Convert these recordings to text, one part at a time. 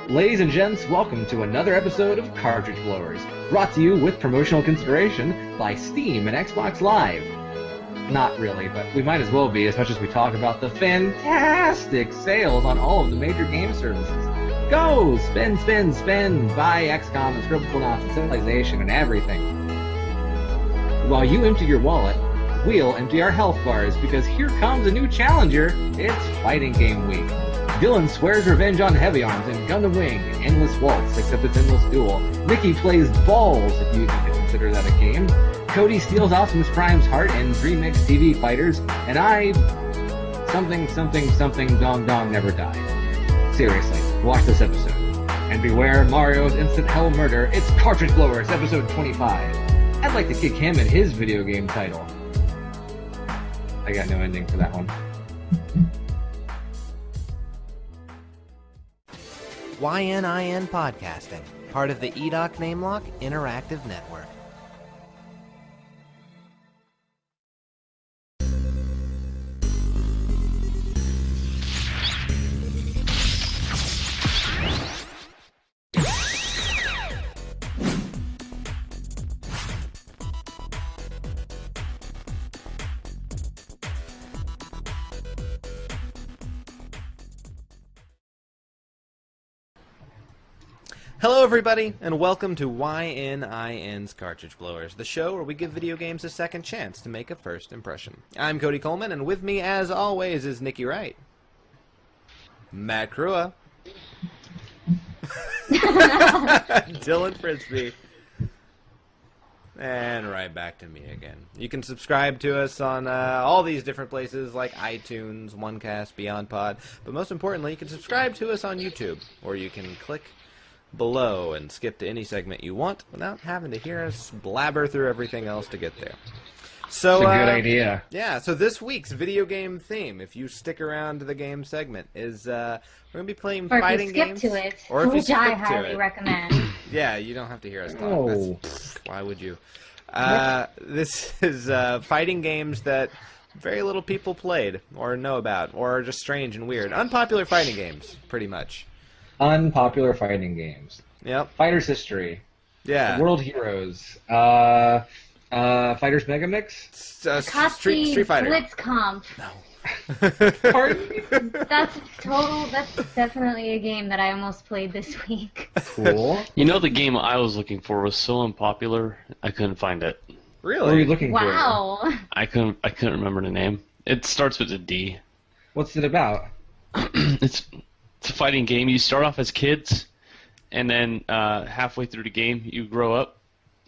Ladies and gents, welcome to another episode of Cartridge Blowers, brought to you with promotional consideration by Steam and Xbox Live. Not really, but we might as well be, as much as we talk about the fantastic sales on all of the major game services. Go! Spend, spend, spend! Buy XCom and Scribblenauts and Civilization and everything. While you empty your wallet, we'll empty our health bars, because here comes a new challenger. It's Fighting Game Week. Dylan swears revenge on Heavy Arms in Gundam Wing Endless Waltz, except it's Endless Dual. Nikki plays Ballz, if you can consider that a game. Cody steals Optimus Prime's heart in Dreammix TV Fighters, and I... something dong dong never died. Seriously, watch this episode. And beware Mario's instant hell murder, it's Cartridge Blowers, episode 25. I'd like to kick him in his video game title. I got no ending for that one. YNIN Podcasting, part of the EDOC NameLock Interactive Network. Hello everybody, and welcome to YNIN's Cartridge Blowers, the show where we give video games a second chance to make a first impression. I'm Cody Coleman, and with me, as always, is Nikki Wright, Matt Crua, Dylan Frisbee, and right back to me again. You can subscribe to us on all these different places like iTunes, OneCast, BeyondPod, but most importantly, you can subscribe to us on YouTube, or you can click below and skip to any segment you want without having to hear us blabber through everything else to get there. So, it's a good idea. Yeah, so this week's video game theme, if you stick around to the game segment, is we're going to be playing fighting games. Or if you skip to it, or if which you I skip to highly it. recommend. Yeah, you don't have to hear us talk. Oh. Why would you? This is fighting games that very little people played or know about or are just strange and weird. Unpopular fighting games, pretty much. Unpopular fighting games. Yep. Fighters history. Yeah. World heroes. Fighters Megamix. Street Fighter. Blitzkampf. No. Pardon? That's definitely a game that I almost played this week. Cool. You know, the game I was looking for was so unpopular, I couldn't find it. Really? What were you looking for? Wow. I couldn't remember the name. It starts with a D. What's it about? It's a fighting game. You start off as kids, and then halfway through the game, you grow up.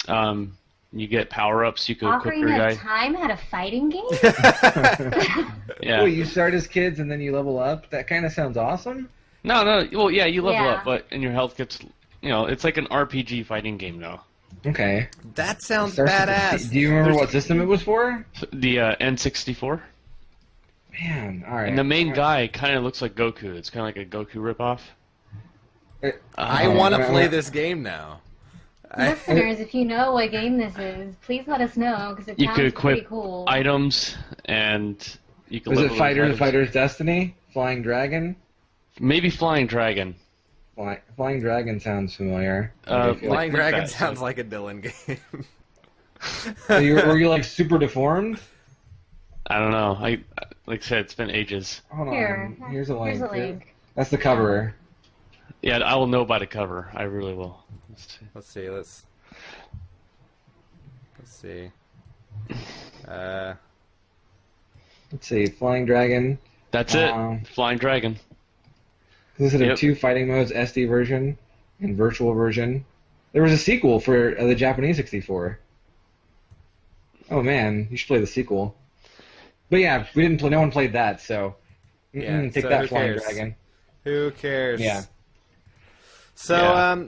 You get power-ups. You can equip your Ocarina guy. of Time had a fighting game? Yeah. Wait, you start as kids and then you level up? That kind of sounds awesome. No. Well, yeah, you level Yeah. up, but and your health gets. It's like an RPG fighting game now. Okay. That sounds badass. Do you remember what system it was for? The N64. Man, alright. And the main guy kind of looks like Goku. It's kind of like a Goku ripoff. I want to play this game now. Listeners, if you know what game this is, please let us know, because it You sounds could pretty equip cool. items, and you can. Was it level those items. Fighter's Destiny? Flying Dragon? Maybe Flying Dragon. Flying Dragon sounds familiar. Flying Dragon that, sounds like a Dylan game. So were you like super deformed? I don't know. Like I said, it's been ages. Hold on. Here's a link. Here's a link. That's the cover. Yeah, I will know by the cover. I really will. Let's see. Let's see. Let's see. Flying Dragon. That's it. Flying Dragon. Consisted Yep. of 2 fighting modes, SD version and virtual version. There was a sequel for the Japanese 64. Oh man, you should play the sequel. But yeah, we didn't play. No one played that, so take so that, who Flying cares? Dragon. Who cares? Yeah. So,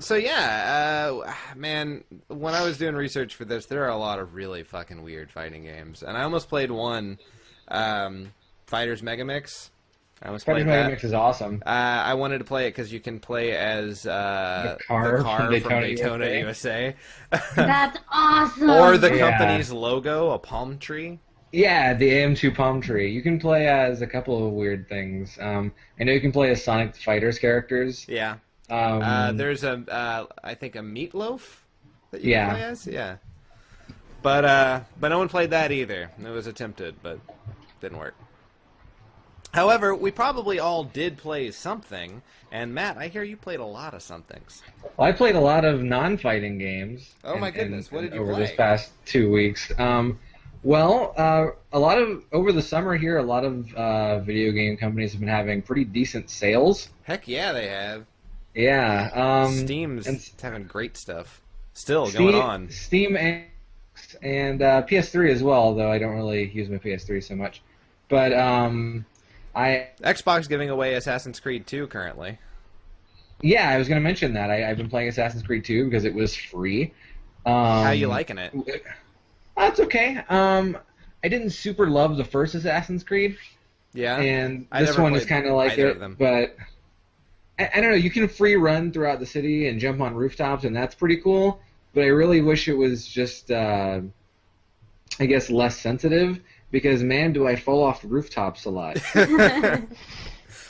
man, when I was doing research for this, there are a lot of really fucking weird fighting games, and I almost played one, Fighters Megamix. I almost Fighters played that. Megamix is awesome. I wanted to play it because you can play as the car from Daytona, USA. That's awesome! Or the Yeah. company's logo, a palm tree. Yeah, the AM2 Palm Tree. You can play as a couple of weird things. I know you can play as Sonic the Fighters characters. Yeah. There's I think a meatloaf that you can play as. Yeah. But no one played that either. It was attempted, but didn't work. However, we probably all did play something. And Matt, I hear you played a lot of somethings. Well, I played a lot of non-fighting games. Oh my goodness, what did you over play? this past 2 weeks? A lot of over the summer here, a lot of video game companies have been having pretty decent sales. Heck yeah, they have. Yeah. Steam's having great stuff. Still going on. Steam and PS3 as well, though I don't really use my PS3 so much. But Xbox giving away Assassin's Creed 2 currently. Yeah, I was going to mention that. I've been playing Assassin's Creed 2 because it was free. How you liking it? It's okay. I didn't super love the first Assassin's Creed. Yeah. And this one is kind of like it, but I don't know. You can free run throughout the city and jump on rooftops, and that's pretty cool. But I really wish it was just, I guess, less sensitive. Because man, do I fall off rooftops a lot. And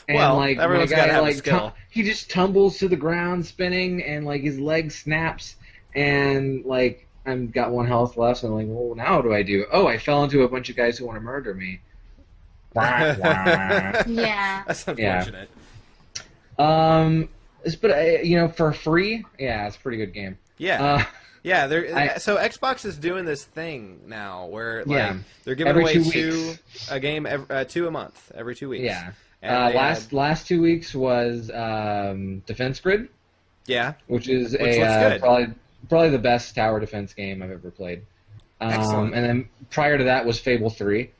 well, like everyone's my got to guy, have like a skill. he just tumbles to the ground spinning, and like his leg snaps, and like I've got 1 health left. So I'm like, well, now what do I do? Oh, I fell into a bunch of guys who want to murder me. Yeah. That's unfortunate. But for free, yeah, it's a pretty good game. Yeah. Yeah, so Xbox is doing this thing now where they're giving every away 2 weeks. two a month, every 2 weeks. Yeah. And last 2 weeks was Defense Grid. Yeah. Which is looks good. probably the best tower defense game I've ever played. Excellent. And then prior to that was Fable 3,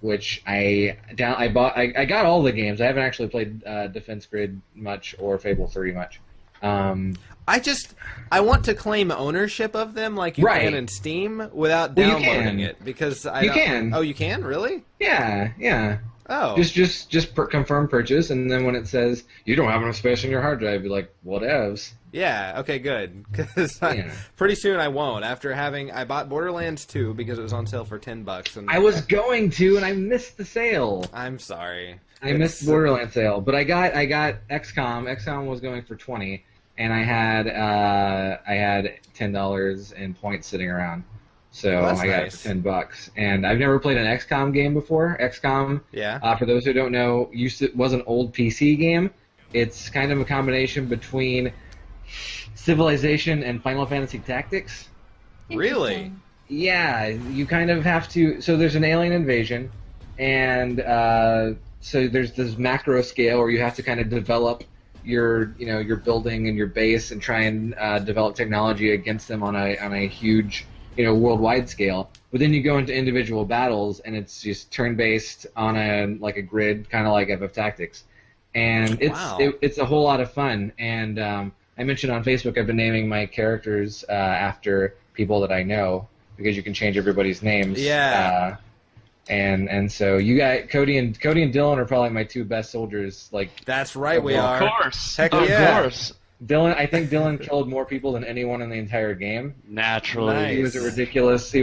which I got all the games. I haven't actually played Defense Grid much or Fable 3 much. I want to claim ownership of them like you can in Steam without downloading it because you can. Oh, you can? Really? Yeah. Oh. Just confirm purchase, and then when it says you don't have enough space on your hard drive, you're like, whatevs. Yeah. Okay. Good. Because pretty soon I won't. I bought Borderlands 2 because it was on sale for $10. And I was going to, and I missed the sale. I'm sorry. I missed the Borderlands sale, but I got XCom. XCom was going for $20. And I had $10 in points sitting around, so I got it for $10. And I've never played an XCOM game before. XCOM, for those who don't know, was an old PC game. It's kind of a combination between Civilization and Final Fantasy Tactics. Really? Yeah, you kind of have to. So there's an alien invasion, and so there's this macro scale where you have to kind of develop your building and your base and try and develop technology against them on a huge worldwide scale. But then you go into individual battles and it's just turn-based on a grid, kind of like FF Tactics, and it's a whole lot of fun. And I mentioned on Facebook I've been naming my characters after people that I know because you can change everybody's names. Yeah. And so you got Cody and Dylan are probably my 2 best soldiers. That's right, we are. Of course. Heck of yeah. course. I think Dylan killed more people than anyone in the entire game. Naturally. Nice. He was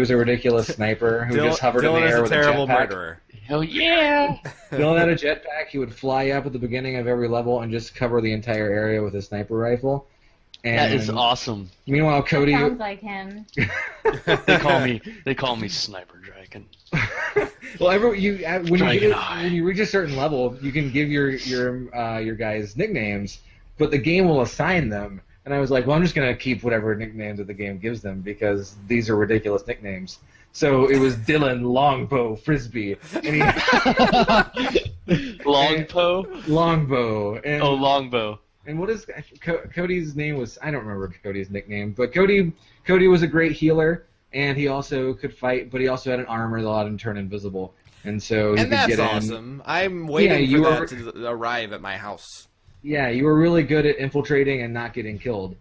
a ridiculous sniper who just hovered in the air with a jetpack. Dylan is a terrible murderer. Hell yeah! Dylan had a jetpack. He would fly up at the beginning of every level and just cover the entire area with a sniper rifle. And that is awesome. Meanwhile, Cody Sounds like him. They call me Sniper Dragon. Well, when you reach a certain level, you can give your guys nicknames, but the game will assign them. And I was like, well, I'm just gonna keep whatever nicknames that the game gives them because these are ridiculous nicknames. So it was Dylan Longbow Frisbee. And Longbow. And, Longbow. And what is Cody's name was? I don't remember Cody's nickname, but Cody was a great healer, and he also could fight, but he also had an armor that allowed him to turn invisible, and so he could get in. And that's awesome. I'm waiting for that to arrive at my house. Yeah, you were really good at infiltrating and not getting killed.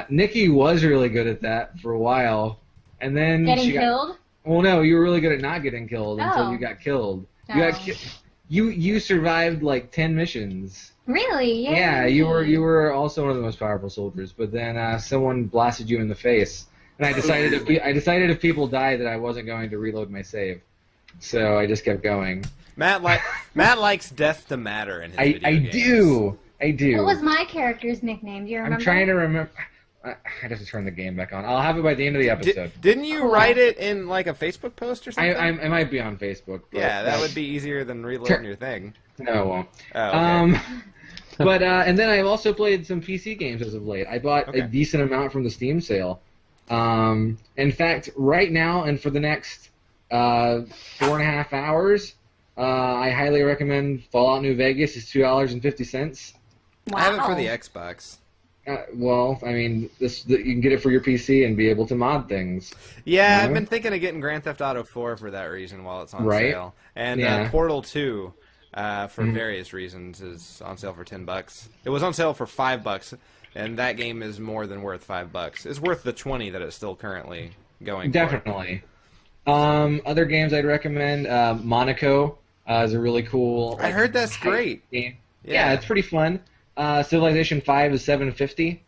Nikki was really good at that for a while, and then getting killed. Well, no, you were really good at not getting killed until you got killed. You survived like 10 missions. Really? Yeah, you were also one of the most powerful soldiers, but then someone blasted you in the face, and I decided if people died that I wasn't going to reload my save, so I just kept going. Matt likes death to matter in his video games. do. I do. What was my character's nickname? Do you remember? I'm trying to remember. I'd have to turn the game back on. I'll have it by the end of the episode. Didn't you write it in like a Facebook post or something? I might be on Facebook. Yeah, that would be easier than reloading your thing. No, it won't. Oh, okay. But and then I've also played some PC games as of late. I bought a decent amount from the Steam sale. In fact, right now and for the next 4.5 hours, I highly recommend Fallout New Vegas. It's $2.50. Wow. I have it for the Xbox. Well, I mean, you can get it for your PC and be able to mod things. Yeah, you know? I've been thinking of getting Grand Theft Auto 4 for that reason while it's on Right. sale. And Yeah. Portal 2, for various reasons, is on sale for $10. It was on sale for $5, and that game is more than worth $5. It's worth the $20 that it's still currently going Definitely. Other games I'd recommend, Monaco is a really cool... I heard that's great. Game. Yeah, it's pretty fun. Civilization 5 is $7.50.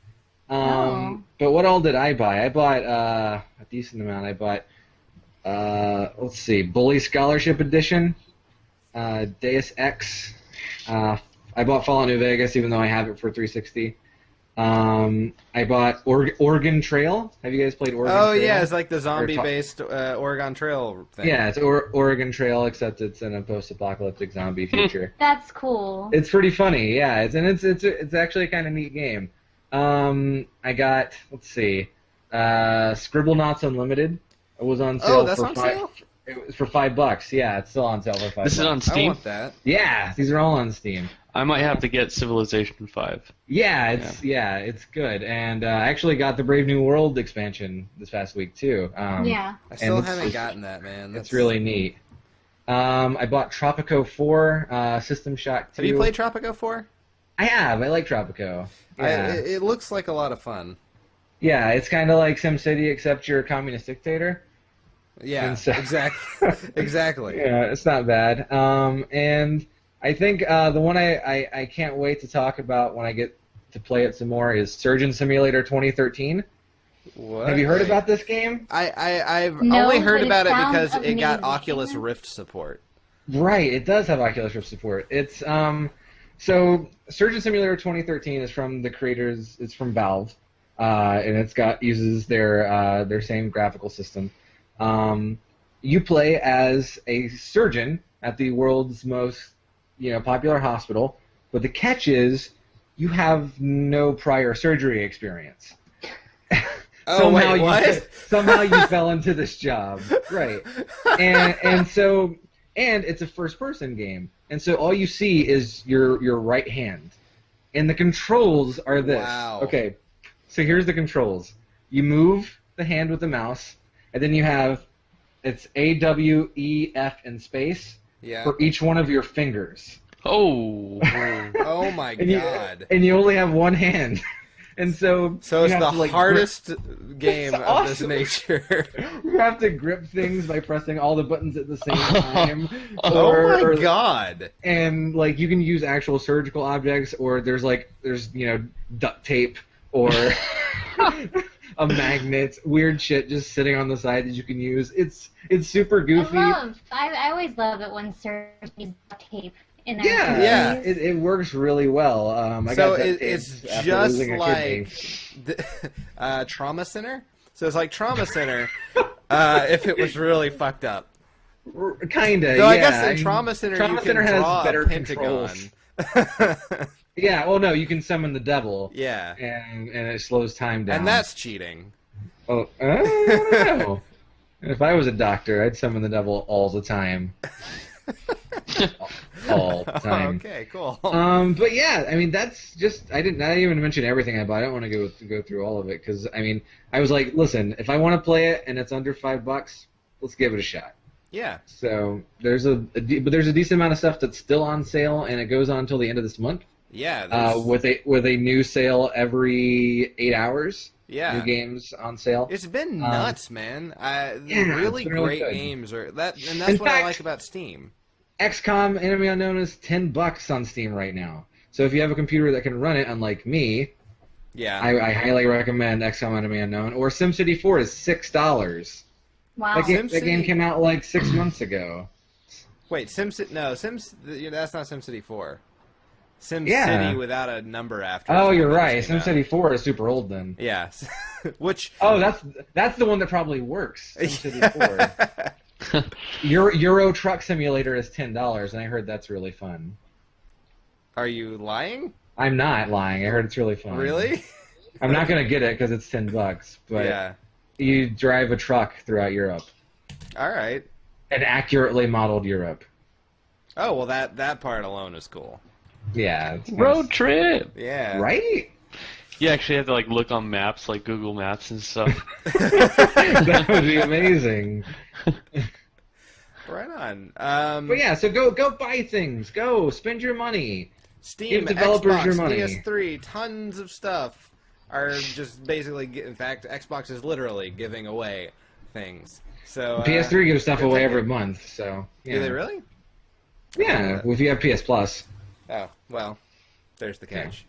But what all did I buy? I bought a decent amount. I bought, let's see, Bully Scholarship Edition, Deus Ex. I bought Fallout New Vegas, even though I have it for 360. I bought Oregon Trail. Have you guys played Oregon Trail? Oh, yeah, it's like the zombie-based Oregon Trail thing. Yeah, it's Oregon Trail, except it's in a post-apocalyptic zombie future. That's cool. It's pretty funny, yeah. It's actually a kind of neat game. I got, let's see, Scribblenauts Unlimited. It was on sale. Oh, that's on sale? It was for $5. Yeah, it's still on sale for $5. This is on I Steam? want that. Yeah, these are all on Steam. I might have to get Civilization 5. Yeah, it's good. And I actually got the Brave New World expansion this past week too. Yeah. I still and haven't gotten that, man. It's really neat. I bought Tropico 4, System Shock 2. Have you played Tropico 4? I have. I like Tropico. Yeah, It looks like a lot of fun. yeah, it's kind of like SimCity, except you're a communist dictator. Yeah, And so- exactly. Exactly. Yeah, it's not bad. And I think the one I can't wait to talk about when I get to play it some more is Surgeon Simulator 2013. What? Have you heard about this game? I've No, only heard but it about it sounds because it got amazing. Oculus Rift support. Right, it does have Oculus Rift support. It's so Surgeon Simulator 2013 is from the creators. It's from Valve, and uses their same graphical system. You play as a surgeon at the world's most popular hospital, but the catch is you have no prior surgery experience. Oh, wait, what? Somehow you fell into this job, right? And so it's a first-person game, and so all you see is your right hand, and the controls are this. Wow. Okay, so here's the controls. You move the hand with the mouse, and then you have it's A, W, E, F, and space Yeah. for each one of your fingers. Oh. Oh my And god. you only have one hand. And so So you it's have the to, like, hardest game It's of this awesome. nature. You have to grip things by pressing all the buttons at the same time. Oh my god. And like you can use actual surgical objects, or there's duct tape or a magnet, weird shit just sitting on the side that you can use. It's super goofy. I always love it when surgeons use tape in their Yeah. movies. It works really well. I So got duct tape it's after just losing a like kidney. the Trauma Center. So it's like Trauma Center if it was really fucked up. Kinda. So yeah. I guess in Trauma Center Trauma you can Center has draw better a pentagon. controls. Yeah. Well, no, you can summon the devil. Yeah. And it slows time down. And that's cheating. Oh, I don't know. If I was a doctor, I'd summon the devil all the time. All the time. Okay, cool. But yeah, I mean that's just I didn't even mention everything I bought. I don't want to go through all of it because I mean I was like, listen, if I want to play it and it's under $5, let's give it a shot. Yeah. So there's but there's a decent amount of stuff that's still on sale and it goes on until the end of this month. Yeah. With a new sale every 8 hours. Yeah. New games on sale. It's been nuts, man. yeah, really it's been really great good. games are that, and that's In what I fact- like about Steam. XCom Enemy Unknown is $10 on Steam right now. So if you have a computer that can run it, unlike me, Yeah. I highly recommend XCOM Enemy Unknown. Or SimCity 4 is $6. Wow. That game SimCity- came out like 6 months ago. Wait, SimCity? No, that's not SimCity 4. SimCity without a number after. Oh, you're right. SimCity 4 is super old then. Yeah. Which? Oh, that's the one that probably works. SimCity 4. Euro Truck Simulator is $10, and I heard that's really fun. Are you lying? I'm not lying. I heard it's really fun. Really? I'm not gonna get it because it's $10, but you drive a truck throughout Europe. All right. An accurately modeled Europe. Oh well, that part alone is cool. Yeah. It's Road nice. trip. Yeah. Right? You actually have to like look on maps, like Google Maps and stuff. That would be amazing. Right on. But yeah, so go buy things. Go spend your money. Steam, Give developers Xbox, your money. PS3, tons of stuff are just basically. In fact, Xbox is literally giving away things. So PS3 gives stuff away every month. So yeah. Do they really? Yeah, if you have PS Plus. Oh well, there's the catch.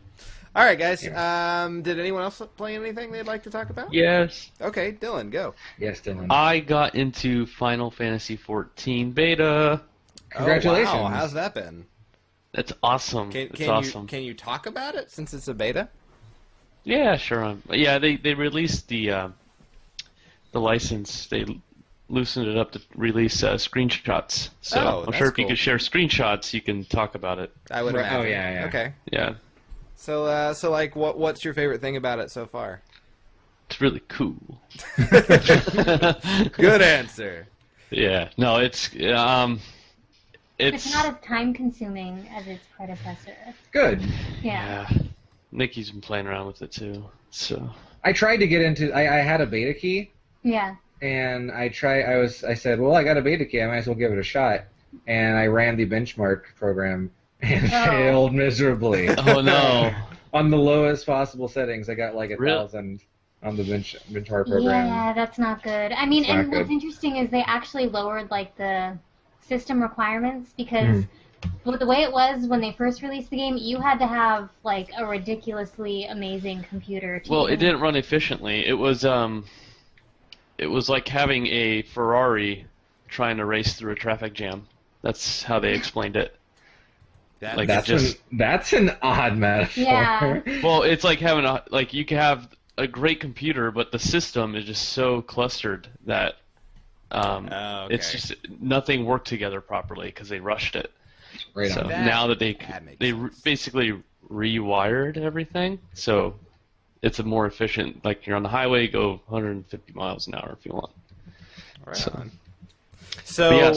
All right, guys. Did anyone else play anything they'd like to talk about? Yes. Okay, Dylan, go. Yes, Dylan. I got into Final Fantasy XIV beta. Congratulations. Oh, wow. How's that been? That's awesome. It's awesome. Can you talk about it since it's a beta? Yeah, sure. Yeah, they released the license. They loosened it up to release screenshots. So I'm sure if you could share screenshots, you can talk about it. I would imagine. Oh yeah. Okay. Yeah. So like, what's your favorite thing about it so far? It's really cool. Good answer. Yeah. No, it's not as time-consuming as its predecessor. Good. Yeah. Nikki's been playing around with it too. So I tried to get into. I had a beta key. Yeah. And I said, well, I got a beta key. I might as well give it a shot. And I ran the benchmark program and failed miserably. Oh no! On the lowest possible settings, I got like 1,000 on the benchmark program. Yeah, that's not good. I mean, and what's interesting is they actually lowered like the system requirements because the way it was when they first released the game, you had to have like a ridiculously amazing computer. Well, it didn't run efficiently. It was like having a Ferrari trying to race through a traffic jam. That's how they explained it. That's an odd metaphor. Yeah. Well, it's like having you can have a great computer, but the system is just so clustered that it's just nothing worked together properly because they rushed it. Right so on. now that they basically rewired everything, so it's a more efficient. Like you're on the highway, go 150 miles an hour if you want. Right on. So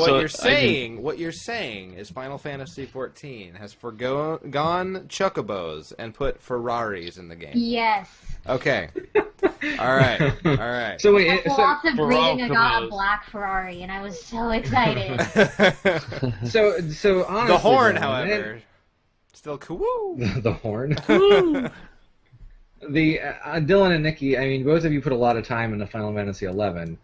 what you're saying is Final Fantasy XIV has forgone chocobos and put Ferraris in the game. Yes. Okay. All right. So wait, lots of breeding, I got a black Ferrari, and I was so excited. so honestly, the horn, however, still cool. The horn. The Dylan and Nikki, I mean, both of you put a lot of time into Final Fantasy XI.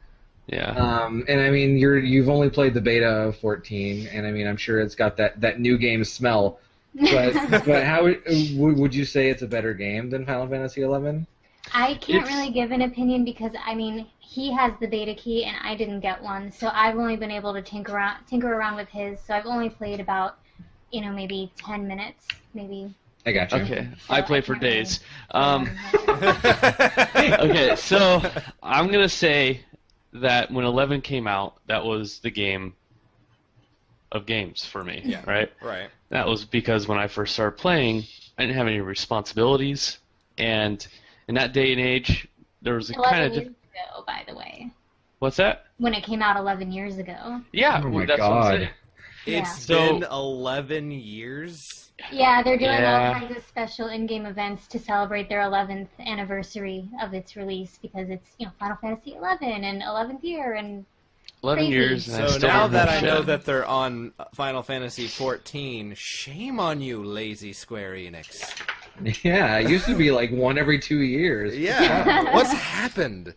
Yeah. And I mean, you've only played the beta of 14, and I mean, I'm sure it's got that new game smell. But how would you say it's a better game than Final Fantasy XI? I can't really give an opinion because I mean he has the beta key and I didn't get one, so I've only been able to tinker around with his. So I've only played about maybe 10 minutes, maybe. I got you. Okay, so I play for days. Okay, so I'm gonna say that when 11 came out, that was the game of games for me. Yeah. Right. Right. That was because when I first started playing, I didn't have any responsibilities, and in that day and age, there was a kind of. 11 years ago, by the way. What's that? When it came out 11 years ago. Yeah. Oh my that's what I'm God. saying. It's been 11 years. Yeah, they're doing all kinds of special in-game events to celebrate their 11th anniversary of its release because it's Final Fantasy 11 and 11th year and 11 crazy. years. And So now that I know that they're on Final Fantasy 14, shame on you, lazy Square Enix. Yeah, it used to be like one every 2 years. Yeah, what's happened?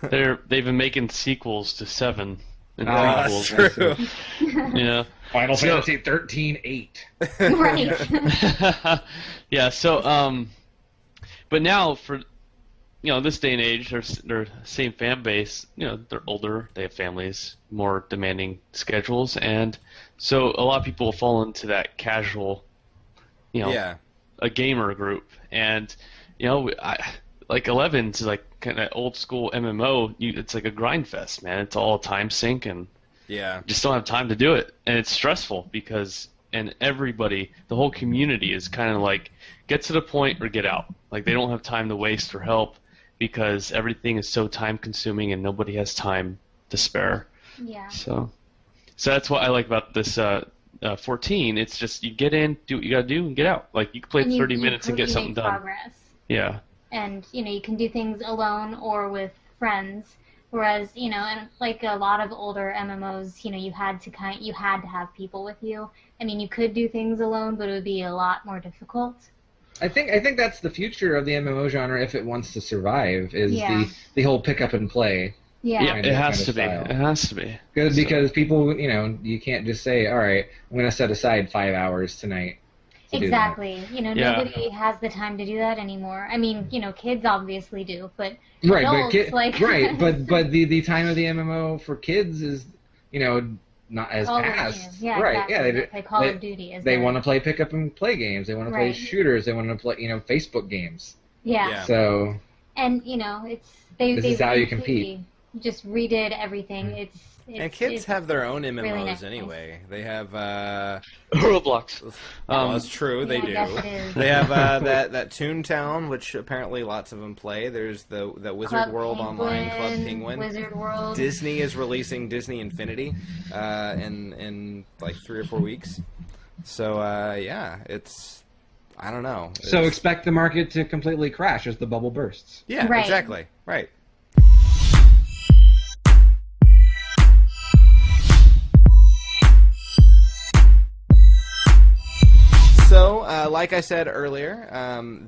They've been making sequels to 7 and That's true. Yeah. Final Fantasy 13-8. Right. Yeah. So but now for this day and age, they're same fan base. They're older, they have families, more demanding schedules, and so a lot of people fall into that casual a gamer group, and like 11's like kind of old school MMO. It's like a grind fest, man. It's all time sync, and just don't have time to do it, and it's stressful because everybody, the whole community is kind of like get to the point or get out. Like they don't have time to waste or help because everything is so time consuming and nobody has time to spare. Yeah. So that's what I like about this 14. It's just you get in, do what you gotta do, and get out. Like you can play 30 minutes and get something done. Progress. Yeah. And you can do things alone or with friends. Whereas and like a lot of older MMOs, you had to have people with you. I mean, you could do things alone, but it would be a lot more difficult. I think that's the future of the MMO genre if it wants to survive. Is the whole pick up and play. Yeah, it has to be. It has to be. Because people, you can't just say, all right, I'm going to set aside 5 hours tonight. Exactly. Nobody has the time to do that anymore. I mean, kids obviously do, but right, adults, but the time of the MMO for kids is, not as fast. Yeah, right. Exactly. Yeah, they Call of Duty. They want to play pick up and play games. They want to play shooters. They want to play, Facebook games. Yeah. So. And this is how you compete. Just redid everything. And kids have their own MMOs really nice. Anyway. They have Roblox. That's true. They do. They have that Toontown, which apparently lots of them play. There's the Wizard Club World Penguin, Online, Club Penguin. Wizard World. Disney is releasing Disney Infinity in like 3 or 4 weeks. So it's I don't know. So expect the market to completely crash as the bubble bursts. Yeah, right. Exactly. Right. So, like I said earlier,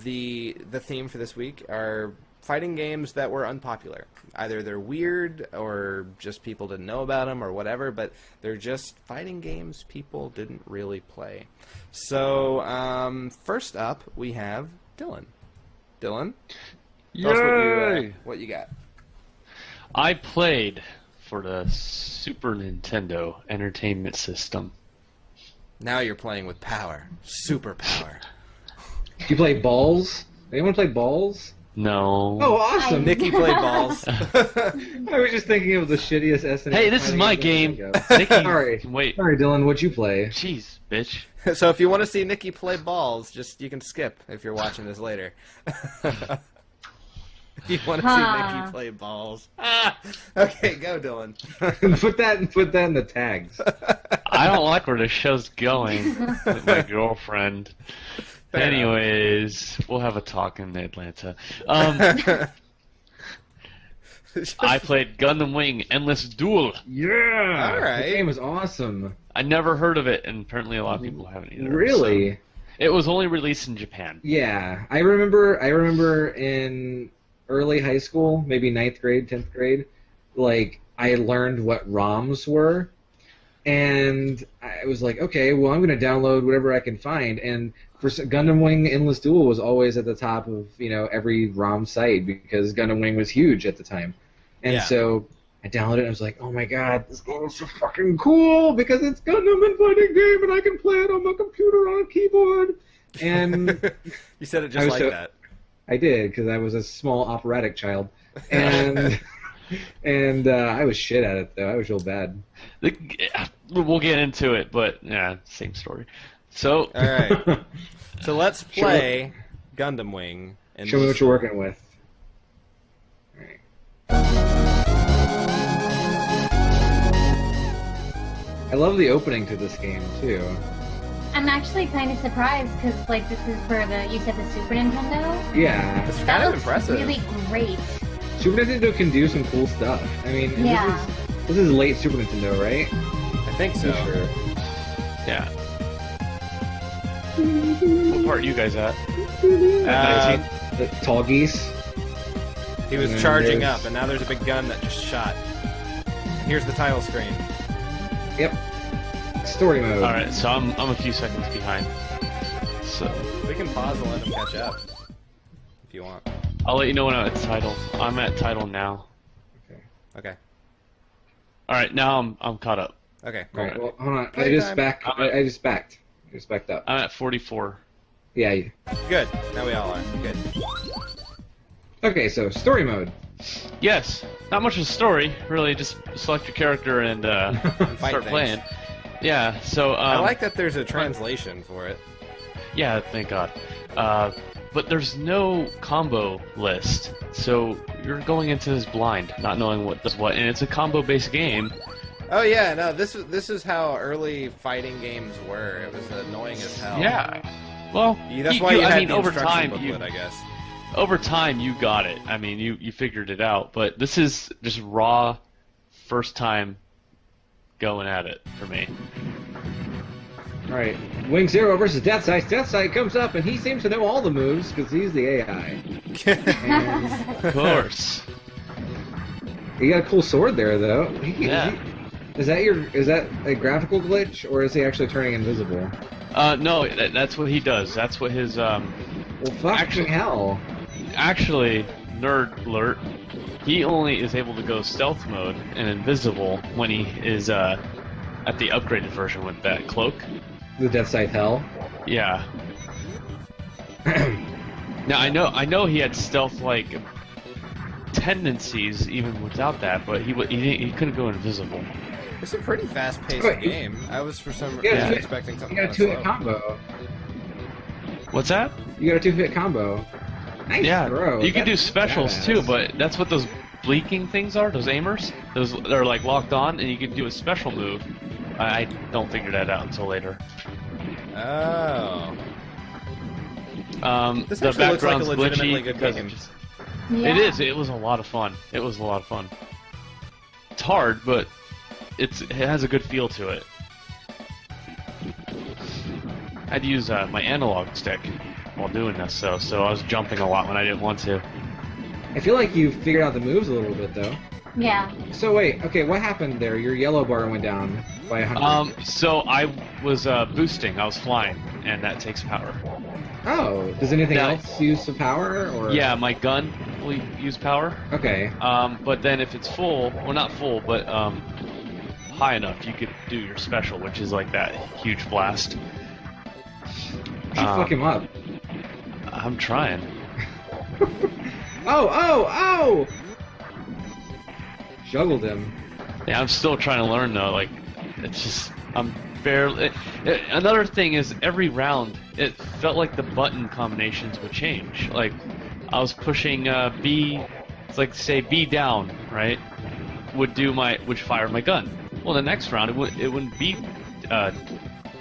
the theme for this week are fighting games that were unpopular. Either they're weird or just people didn't know about them or whatever, but they're just fighting games people didn't really play. So, first up, we have Dylan. Dylan, tell us what you got. I played for the Super Nintendo Entertainment System. Now you're playing with power. Super power. Do you play Ballz? Anyone play Ballz? No. Oh, awesome! Nikki played Ballz. I was just thinking of the shittiest SNES. Hey, this is my game. Nikki, sorry, wait. Sorry, Dylan. What'd you play? Jeez, bitch. So if you want to see Nikki play Ballz, you can skip if you're watching this later. If you want to see Nikki play Ballz. Okay, go, Dylan. put that in the tags. I don't like where the show's going with my girlfriend. Anyways, we'll have a talk in Atlanta. I played Gundam Wing Endless Dual. Yeah! All right. The game was awesome. I never heard of it, and apparently a lot of people haven't either. Really? So. It was only released in Japan. Yeah. I remember in early high school, maybe 9th grade, 10th grade, I learned what ROMs were. And I was like, okay, well, I'm going to download whatever I can find. And for Gundam Wing Endless Dual was always at the top of every ROM site because Gundam Wing was huge at the time. And so I downloaded it and I was like, oh my god, this game is so fucking cool because it's Gundam and fighting game and I can play it on my computer on a keyboard. And you said it just like that. I did because I was a small operatic child. And... And I was shit at it, though. I was real bad. We'll get into it, but same story. So, all right. So let's play Gundam Wing. And show me what you're working with. All right. I love the opening to this game too. I'm actually kind of surprised because this is for you said the Super Nintendo. Yeah, it's kind of impressive. Really great. Super Nintendo can do some cool stuff. I mean, this is late Super Nintendo, right? I think so. Sure. Yeah. What part are you guys at? The tall geese. He was charging up, and now there's a big gun that just shot. Here's the title screen. Yep. Story mode. All right, so I'm a few seconds behind. So we can pause and let him catch up if you want. I'll let you know when I'm at title. I'm at title now. Okay. All right, now I'm caught up. Okay. All right. Well, hold on. I just backed up. I'm at 44. Yeah. Good. Now we all are. Good. Okay, so story mode. Yes. Not much of a story, really. Just select your character and start playing. Yeah. So. I like that there's a translation for it. Yeah. Thank God. But there's no combo list, so you're going into this blind, not knowing what does what, and it's a combo-based game. Oh yeah, no, this is how early fighting games were. It was annoying as hell. Yeah. Well, that's why you had the over instruction time, booklet, I guess. Over time, you got it. I mean, you figured it out. But this is just raw, first time going at it for me. Alright, Wing Zero versus Deathsight. Deathsight comes up and he seems to know all the moves because he's the AI. And of course. He got a cool sword there, though. Yeah. Is that a graphical glitch, or is he actually turning invisible? No, that's what he does. That's what his Well, fucking hell. Actually, nerd alert. He only is able to go stealth mode and invisible when he is at the upgraded version with that cloak. The Deathsight Hell. Yeah. Now I know he had stealth-like tendencies even without that, but he couldn't go invisible. It's a pretty fast-paced game. I was for some reason expecting something. You got a two-hit combo. What's that? You got a two-hit combo. Nice throw. You can do specials too, but that's what those blinking things are. Those aimers. They're like locked on, and you can do a special move. I don't figure that out until later. Oh. This the actually looks like a background's legitimately glitchy good game. Yeah. It is. It was a lot of fun. It's hard, but it has a good feel to it. I had to use my analog stick while doing this, so I was jumping a lot when I didn't want to. I feel like you figured out the moves a little bit, though. Yeah. So wait, okay, what happened there? Your yellow bar went down by 100. So I was boosting. I was flying, and that takes power. Oh, does anything else use some power? Or? Yeah, my gun will use power. Okay. But then if it's full, well, not full, but high enough, you could do your special, which is like that huge blast. You should fuck him up. I'm trying. Oh! Juggled him. Yeah, I'm still trying to learn though. Like, it's just I'm barely. Another thing is every round, it felt like the button combinations would change. Like, I was pushing B. It's like say B down, right? Would fire my gun. Well, the next round it wouldn't be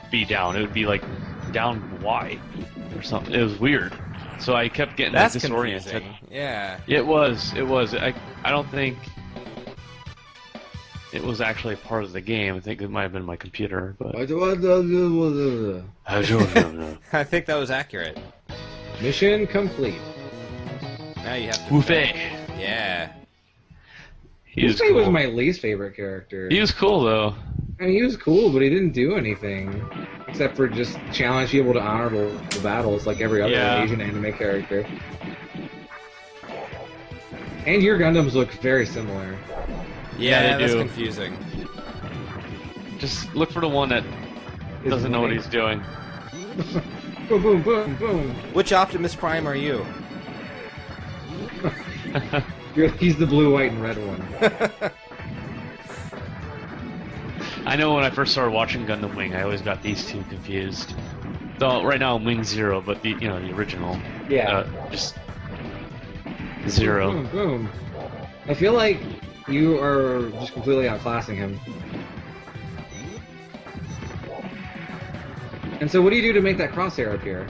B down. It would be like down Y or something. It was weird. So I kept getting disoriented. Confusing. Yeah. It was. I don't think it was actually part of the game. I think it might have been my computer, but I think that was accurate. Mission complete. Now you have to. Woofy. Yeah. Woofy was my least favorite character. He was cool though. I mean, he was cool, but he didn't do anything except for just challenge people to honorable battles like every other Asian anime character. And your Gundams look very similar. Yeah, they that's do. confusing. Just look for the one that doesn't know what he's doing. Boom, boom, boom, boom. Which Optimus Prime are you? He's the blue, white, and red one. I know when I first started watching Gundam Wing, I always got these two confused. Though right now I'm Wing Zero, but the original. Yeah. Just Zero. Boom, boom. I feel like you are just completely outclassing him. And so, what do you do to make that crosshair appear?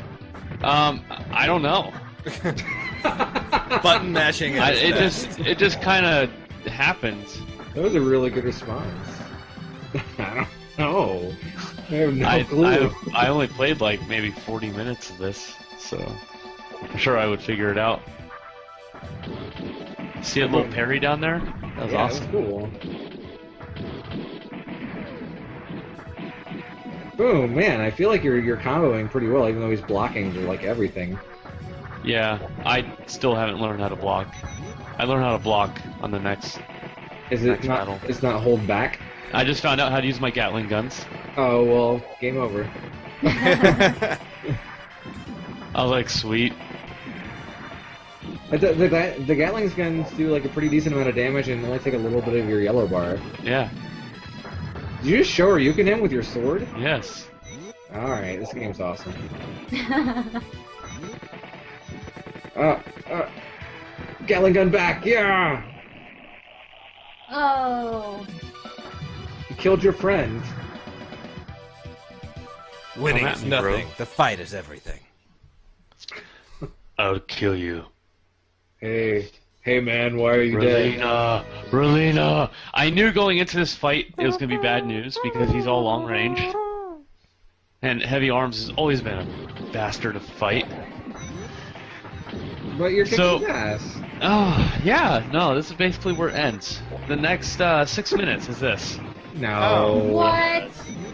I don't know. Button mashing. It just kind of happens. That was a really good response. I don't know. I have no clue. I only played like maybe 40 minutes of this, so I'm sure I would figure it out. See a little parry down there? That was awesome. That was cool. Boom, man, I feel like you're comboing pretty well, even though he's blocking like everything. Yeah, I still haven't learned how to block. I learned how to block on the next battle. It's not hold back? I just found out how to use my Gatling guns. Oh, well, game over. I was like, sweet. The Gatling's guns do like a pretty decent amount of damage and only take a little bit of your yellow bar. Yeah. Did you just show Ryukin him with your sword? Yes. Alright, this game's awesome. Gatling gun back, yeah! Oh. You killed your friend. Winning is nothing. The fight is everything. I'll kill you. Hey man, why are you dead? Relina! I knew going into this fight it was going to be bad news because he's all long range. And Heavy Arms has always been a bastard to fight. But you're kicking his ass. Oh, yeah, no, this is basically where it ends. The next 6 minutes is this. No. What?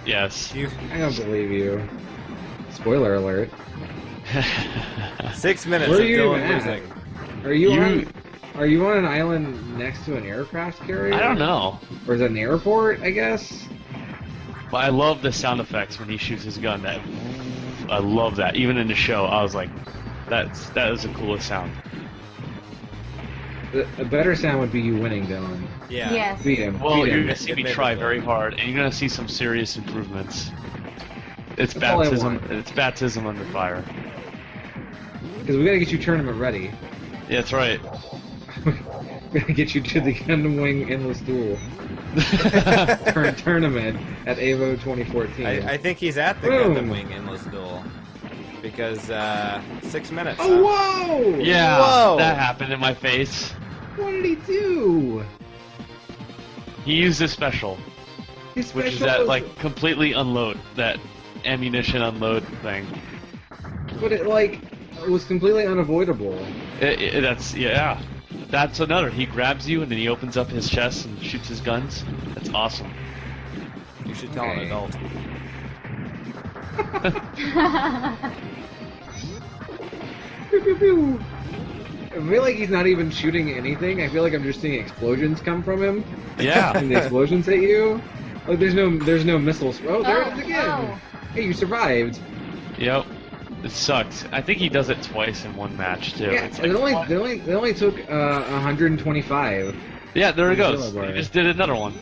Yes. I don't believe you. Spoiler alert. 6 minutes Where of are you Dylan losing. Are you on an island next to an aircraft carrier? I don't know. Or is it an airport, I guess? But I love the sound effects when he shoots his gun. I love that. Even in the show, I was like, that is the coolest sound. A better sound would be you winning, Dylan. Yeah. Yes. Beat him. Well, Beat you're him. going to see me try very hard, and you're going to see some serious improvements. It's That's all I baptism. want. It's baptism under fire. Because we gotta get you tournament ready. Yeah, that's right. We gotta get you to the Gundam Wing Endless Dual tournament at EVO 2014. I think he's at the Boom. Gundam Wing Endless Dual. Because, 6 minutes. Oh, whoa! Yeah, Whoa. that happened in my face. What did he do? He used his special, His which is special that was- like completely unload, that ammunition unload thing. But it was completely unavoidable. That's another. He grabs you and then he opens up his chest and shoots his guns. That's awesome. You should tell an adult. Pew, pew, pew. I feel like he's not even shooting anything. I feel like I'm just seeing explosions come from him. Yeah. And the explosions hit you. Like there's no missiles. Oh, there it is again. Oh. Hey, you survived. Yep. It sucks. I think he does it twice in one match too. Yeah, It's it like, only took 125. yeah, there it goes. Yellow bar. He just did another one.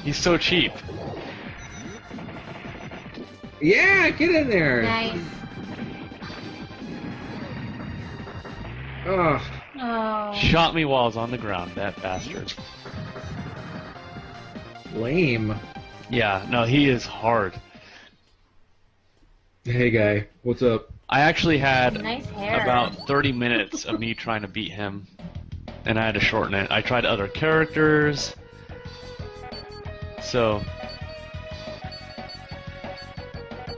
He's so cheap. Yeah, get in there. Nice. Ugh. Oh. Shot me while I was on the ground, that bastard. Lame. Yeah, no, he is hard. Hey guy, what's up? I actually had Nice hair. about 30 minutes of me trying to beat him, and I had to shorten it. I tried other characters, so...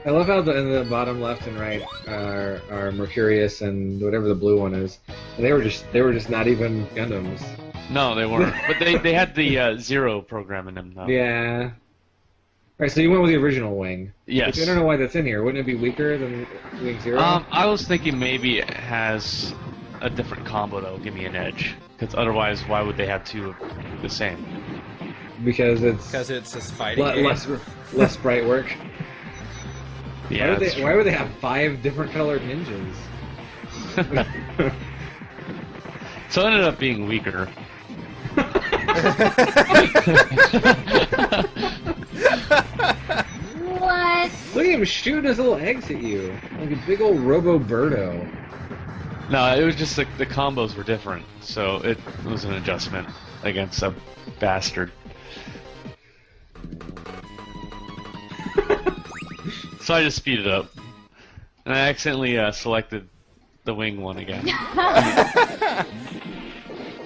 I love how in the bottom left and right are Mercurius and whatever the blue one is. And they were just not even Gundams. No, they weren't. But they had the Zero program in them, though. Yeah. Alright, so you went with the original Wing. Yes. Which I don't know why that's in here. Wouldn't it be weaker than Wing Zero? I was thinking maybe it has a different combo that will give me an edge. Because otherwise, why would they have two of the same? Because it's his fighting game. less sprite work. Yeah, Why would they have 5 different colored ninjas? So it ended up being weaker. What? Look at him shooting his little eggs at you. Like a big old Robo-Birdo. No, it was just the combos were different, so it was an adjustment against a bastard. So I just speeded up. And I accidentally selected the wing one again.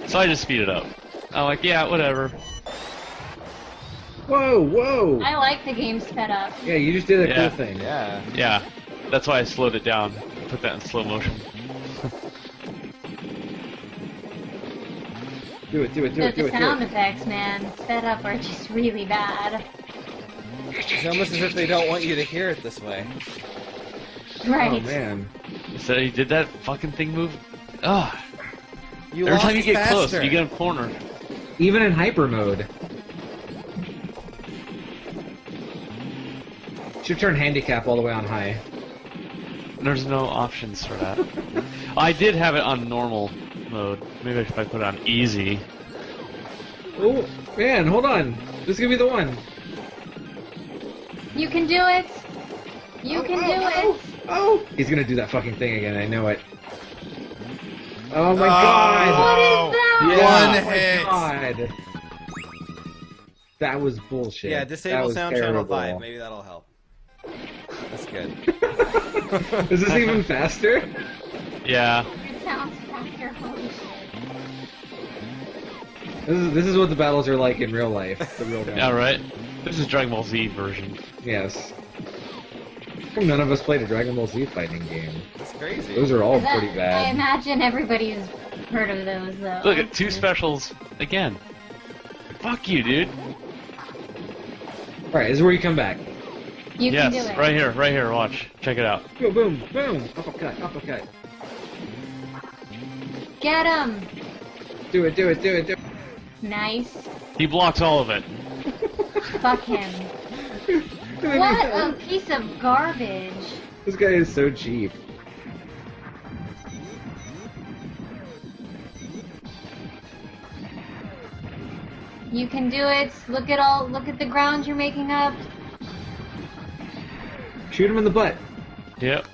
So I just speeded up. I'm like, yeah, whatever. Whoa, whoa! I like the game sped up. Yeah, you just did a Yeah. cool thing. Yeah. Yeah, that's why I slowed it down. Put that in slow motion. Do it. The sound effects, man, sped up are just really bad. It's almost as if they don't want you to hear it this way. Right. Oh man. So he did that fucking thing move. Ugh. You Every time you lost get close, faster. you get him cornered. Even in hyper mode. Should turn handicap all the way on high. There's no options for that. I did have it on normal mode. Maybe if I put it on easy. Oh, man, hold on. This is gonna be the one. You can do it! You can do it! Oh! He's gonna do that fucking thing again, I know it. Oh my god! What is that? Yeah, One oh hit. my god. That was bullshit. Yeah, That disable was sound channel terrible. 5. Maybe that'll help. That's good. Is this even faster? Yeah. It sounds faster, holy shit. This is what the battles are like in real life. The real battles. Yeah, right? This is Dragon Ball Z version. Yes. How come none of us played a Dragon Ball Z fighting game? That's crazy. Those are all That- pretty I bad. imagine everybody's heard of those, though. Look at 2 specials again. Fuck you, dude. Alright, this is where you come back. You can do Yes, it. right here, watch. Check it out. Boom, boom, boom! Uppercut, uppercut. Get him! Do it, do it, do it, do it. Nice. He blocks all of it. Fuck him. What a piece of garbage. This guy is so cheap. You can do it. Look at the ground you're making up. Shoot him in the butt. Yep.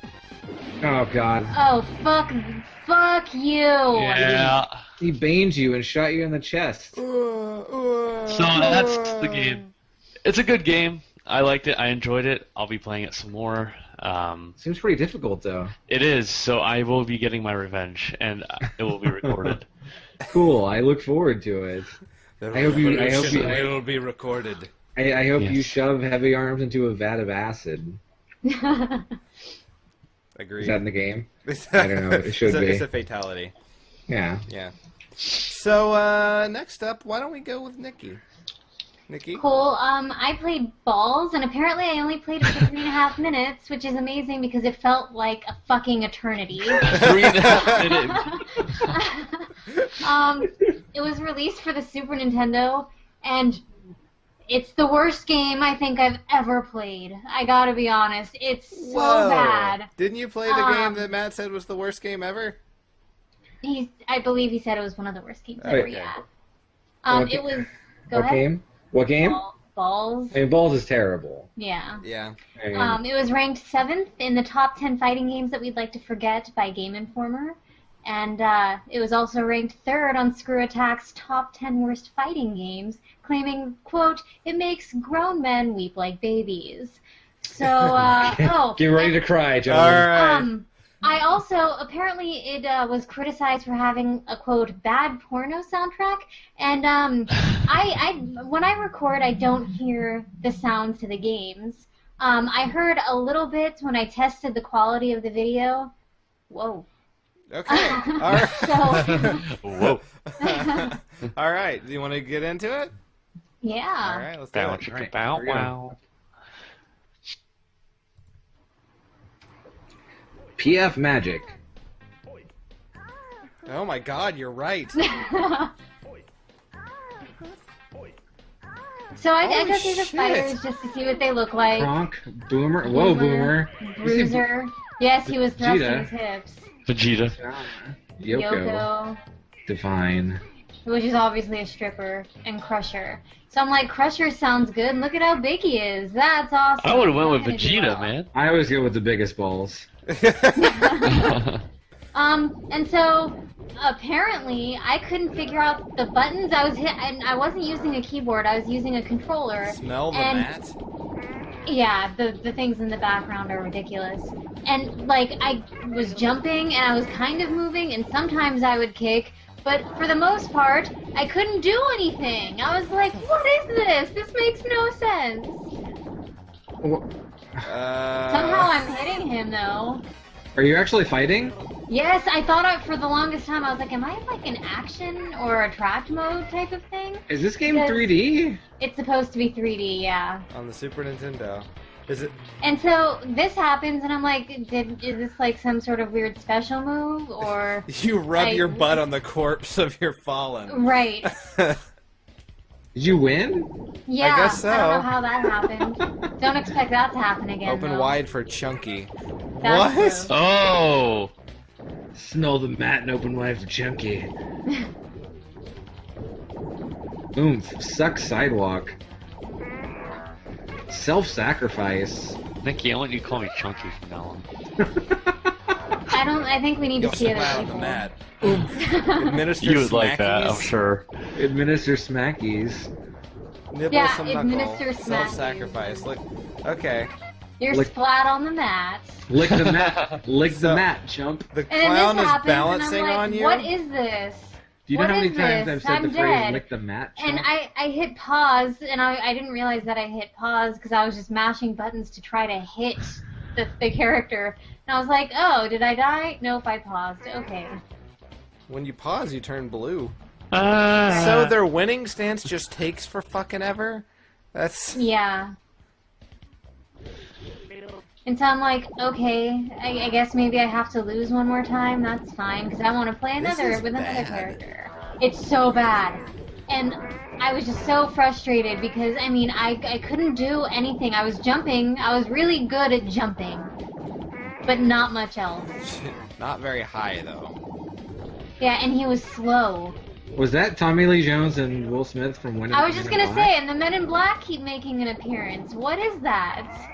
Oh god. Oh, fuck you. Yeah. He baned you and shot you in the chest. So that's the game. It's a good game. I liked it. I enjoyed it. I'll be playing it some more. Seems pretty difficult though. It is, so I will be getting my revenge, and it will be recorded. Cool. I look forward to it. I hope you. It'll be recorded. I hope you Yes. shove heavy arms into a vat of acid. Agreed. Is that in the game? I don't know. It should be. It's a fatality. Yeah. Yeah. So, next up, why don't we go with Nikki? Nikki? Cool. I played Ballz, and apparently I only played it for 3.5 minutes, which is amazing because it felt like a fucking eternity. 3.5 minutes. It was released for the Super Nintendo, and it's the worst game I think I've ever played. I gotta be honest. It's so Whoa. bad. Didn't you play the game that Matt said was the worst game ever? I believe he said it was one of the worst games Okay. ever, yeah. Okay. It was... Go What ahead. game? What game? Ballz. I mean, Ballz is terrible. Yeah. Yeah. I mean, It was ranked 7th in the top 10 fighting games that we'd like to forget by Game Informer. And it was also ranked 3rd on Screw Attack's top 10 worst fighting games, claiming, quote, it makes grown men weep like babies. So, get ready to cry, All gentlemen. right. I also, apparently it was criticized for having a, quote, bad porno soundtrack, and when I record, I don't hear the sounds to the games. I heard a little bit when I tested the quality of the video. Whoa. Okay. All right. So, Whoa. All right. Do you want to get into it? yeah. All right. Let's do Bow, it. chicka, Alright, bow, here we go. wow. PF Magic. Oh my God, you're right. So I Holy took these as shit. fighters just to see what they look like. Kronk. Boomer. Whoa, Boomer. Bruiser. Yes, he was thrusting Vegeta. his hips. Vegeta. Yoko. Divine. Which is obviously a stripper, and Crusher. So I'm like, Crusher sounds good, and look at how big he is. That's awesome. I would have went with I'm gonna do Vegeta, well. man. I always go with the biggest balls. And so apparently I couldn't figure out the buttons. And I wasn't using a keyboard. I was using a controller. Smell the And- mat. Yeah, the things in the background are ridiculous. And like I was jumping and I was kind of moving, and sometimes I would kick. But for the most part, I couldn't do anything. I was like, what is this? This makes no sense. Somehow I'm hitting him, though. Are you actually fighting? Yes, I thought for the longest time, I was like, am I in like an action or attract mode type of thing? Is this game Yes. 3D? It's supposed to be 3D, yeah. On the Super Nintendo. Is it? And so this happens, and I'm like, is this like some sort of weird special move, or... You rub your butt on the corpse of your fallen. Right. Did you win? Yeah, guess so. I don't know how that happened. Don't expect that to happen again, Open though. wide for Chunky. That's What? gross. Oh! Smell the mat and open wide for Chunky. Oomph. Suck sidewalk. Self-sacrifice. Nikki, I want you to call me Chunky from now on. I think we need to see it. on the mat. Administer You would like that, I'm smackies. sure. Administer smackies. Nibble Yeah, some administer knuckle. smackies. Self-sacrifice. Look. Okay. You're Lick- splat on the mat. Lick the mat. Lick the So- mat, chump. The And then clown this is happens, balancing and I'm like, on you. what is this? Do you know What how many is times this? I've said I'm the phrase dead. lick the mat, And chump? I hit pause, and I didn't realize that I hit pause because I was just mashing buttons to try to hit the character. And I was like, oh, did I die? Nope, I paused. Okay. When you pause, you turn blue. Ah. So their winning stance just takes for fucking ever? That's... Yeah. And so I'm like, okay, I guess maybe I have to lose one more time. That's fine, because I want to play This another is with another bad. character. It's so bad. And I was just so frustrated because, I mean, I couldn't do anything. I was jumping. I was really good at jumping. But not much else. Not very high, though. Yeah, and he was slow. Was that Tommy Lee Jones and Will Smith from When I was just going to say, and the Men in Black keep making an appearance. What is that?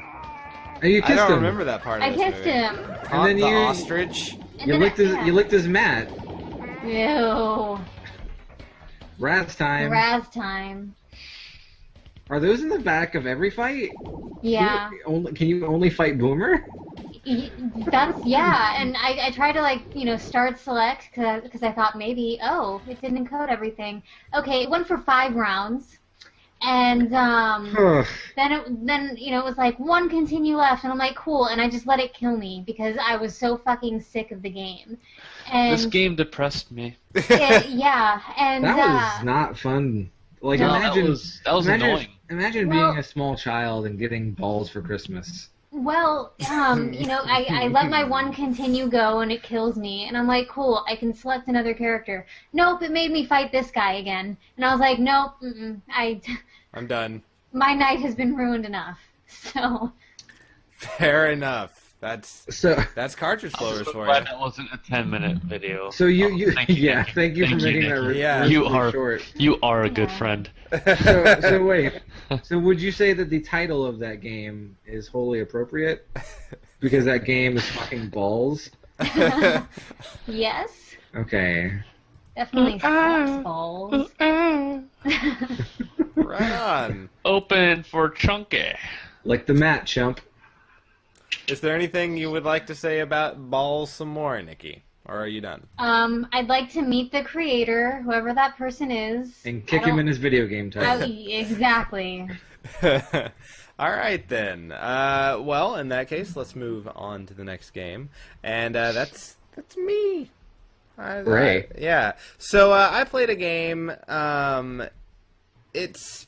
Oh, you I kissed don't him. remember that part of I this kissed movie. him. Taunt then the you- ostrich. And You then licked his. yeah. You licked his mat. Ew. Raz time. Raz time. Are those in the back of every fight? Yeah. Can you only fight Boomer? That's, yeah, and I tried to, like, you know, start select, because I thought maybe, oh, it didn't encode everything. Okay, it went for 5 rounds, and then you know, it was like, 1 continue left, and I'm like, cool, and I just let it kill me, because I was so fucking sick of the game. And This game depressed me. yeah, and that was not fun. Like, No, imagine that was annoying. Imagine Well- being a small child and getting balls for Christmas. well, you know, I let my 1 continue go and it kills me, and I'm like, cool, I can select another character. Nope, it made me fight this guy again, and I was like, nope, I'm done. my night has been ruined enough. So Fair enough. That's Cartridge Blowers for you. Glad that wasn't a 10-minute video. So you thank you, yeah, Nikki. thank you for Thank you, making that Nikki. Yeah. really You are short. You are a good Yeah. friend. So wait. So would you say that the title of that game is wholly appropriate? Because that game is fucking balls? yes, Okay. definitely sucks balls. Right on. Open for Chunky. Like the mat, chump. Is there anything you would like to say about Ballz some more, Nikki? Or are you done? I'd like to meet the creator, whoever that person is. And kick him in his video game title. Exactly. All right, then. Well, in that case, let's move on to the next game. And that's me. Ray. Yeah. So I played a game. It's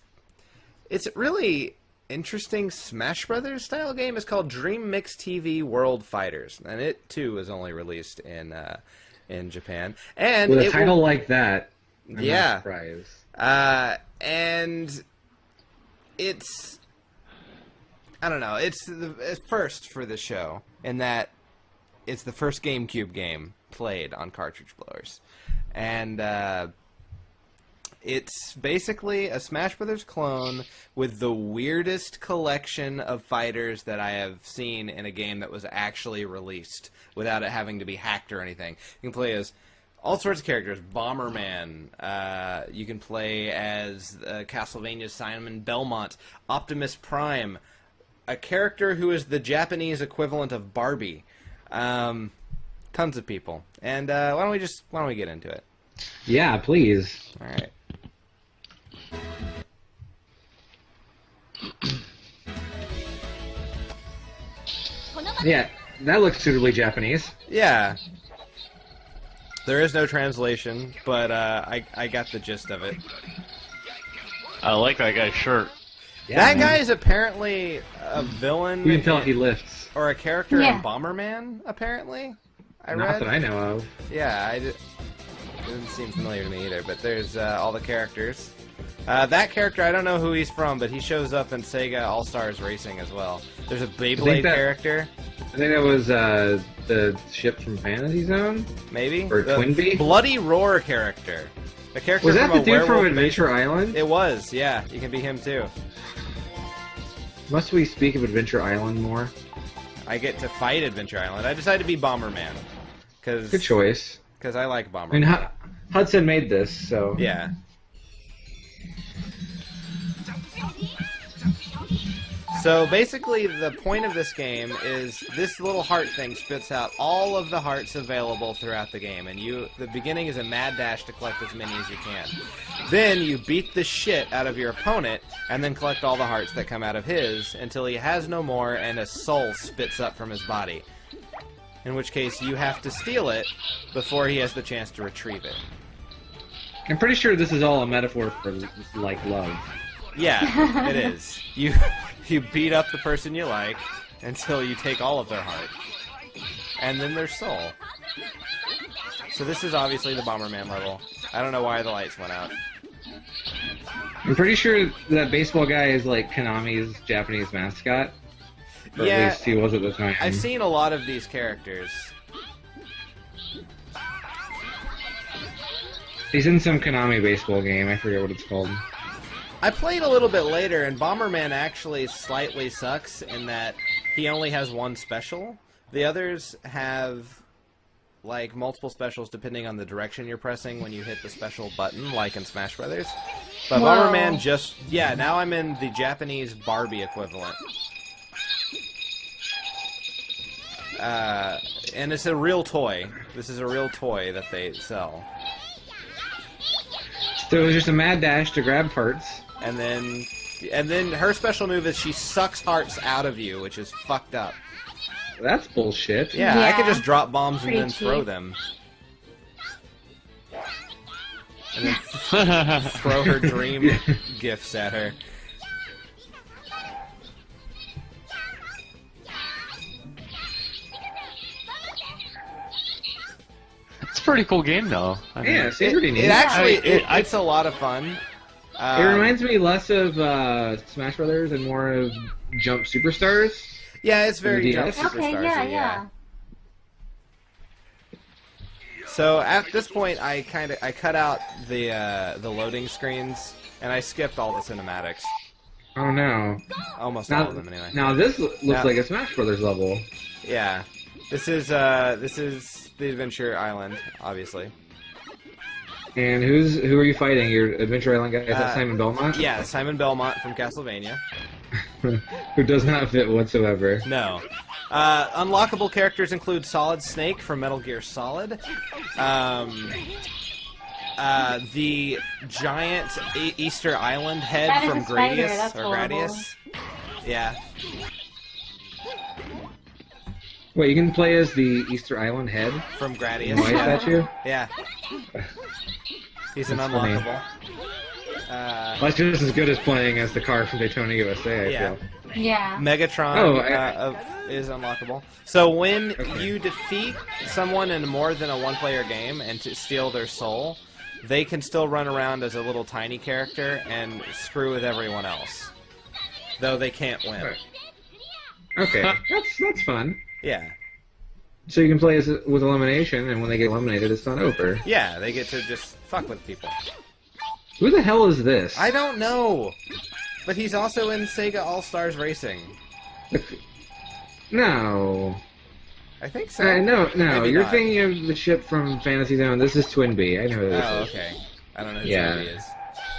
really interesting Smash Brothers style game. It's called Dreammix TV World Fighters, and it too was only released in Japan. And With a it title like that, I'm Yeah. not surprised. and it's I don't know. It's first for the show in that it's the first GameCube game played on Cartridge Blowers, and it's basically a Smash Brothers clone with the weirdest collection of fighters that I have seen in a game that was actually released without it having to be hacked or anything. You can play as all sorts of characters. Bomberman. You can play as Castlevania's Simon Belmont. Optimus Prime. A character who is the Japanese equivalent of Barbie. Tons of people. And why don't we get into it? Yeah, please. All right. Yeah, that looks suitably Japanese. Yeah. There is no translation, but I got the gist of it. I like that guy's shirt. That guy is apparently a villain. You can tell he lifts. Or a character Yeah. in Bomberman, apparently. I Not read. that I know of. Yeah, it didn't seem familiar to me either, but there's all the characters. That character, I don't know who he's from, but he shows up in Sega All-Stars Racing as well. There's a Beyblade that- character. I think that was the ship from Fantasy Zone? Maybe? Or Twinbee? Bloody Roar character. The character was that from the dude from Werewolf Adventure Island? It was, yeah. You can be him too. Must we speak of Adventure Island more? I get to fight Adventure Island. I decided to be Bomberman. Good choice. Because I like Bomberman. I mean, Hudson made this, so... Yeah. So basically, the point of this game is this little heart thing spits out all of the hearts available throughout the game, and the beginning is a mad dash to collect as many as you can. Then you beat the shit out of your opponent, and then collect all the hearts that come out of his until he has no more, and a soul spits up from his body. In which case, you have to steal it before he has the chance to retrieve it. I'm pretty sure this is all a metaphor for, like, love. Yeah, it is. You beat up the person you like until you take all of their heart. And then their soul. So this is obviously the Bomberman level. I don't know why the lights went out. I'm pretty sure that baseball guy is like Konami's Japanese mascot. Or yeah, at least he was at the time. I've seen a lot of these characters. He's in some Konami baseball game. I forget what it's called. I played a little bit later, and Bomberman actually slightly sucks in that he only has one special. The others have, like, multiple specials depending on the direction you're pressing when you hit the special button, like in Smash Brothers. But Whoa. Bomberman just... Yeah, now I'm in the Japanese Barbie equivalent. And it's a real toy. This is a real toy that they sell. So it was just a mad dash to grab parts. And then her special move is she sucks hearts out of you, which is fucked up. That's bullshit. Yeah, I could Yeah. just drop bombs and Pretty then throw cheap. them. And then throw her dream gifts at her. It's a pretty cool game, though. I mean, Yeah, it's pretty neat. It actually, I- it's a lot of fun. It reminds me less of Smash Brothers and more of Jump Superstars. Yeah, it's very DS. Jump Okay, Superstars. yeah. So at this point, I cut out the loading screens and I skipped all the cinematics. Oh no. Almost all of them, anyway. Now this looks Now- like a Smash Brothers level. Yeah, this is the Adventure Island, obviously. And who are you fighting? Your Adventure Island guy? Is that Simon Belmont? Yeah, Simon Belmont from Castlevania. Who does not fit whatsoever. No. Unlockable characters include Solid Snake from Metal Gear Solid. The giant Easter Island head That is from a spider, Gradius. that's Or horrible. Gradius. Yeah. Wait, you can play as the Easter Island head? From Gradius. Why is that you? Yeah. He's an That's funny. unlockable. That's just as good as playing as the car from Daytona USA, I Yeah. feel. Yeah. Megatron is unlockable. So when you defeat someone in more than a one-player game and to steal their soul, they can still run around as a little tiny character and screw with everyone else. Though they can't win. Right. Okay, that's fun. Yeah. So you can play as with elimination, and when they get eliminated, it's not over. Yeah, they get to just fuck with people. Who the hell is this? I don't know. But he's also in Sega All-Stars Racing. No. I think so. No, Maybe you're not. thinking of the ship from Fantasy Zone. This is Twinbee. I know who this Oh, is. okay. I don't know who Yeah. Toby is.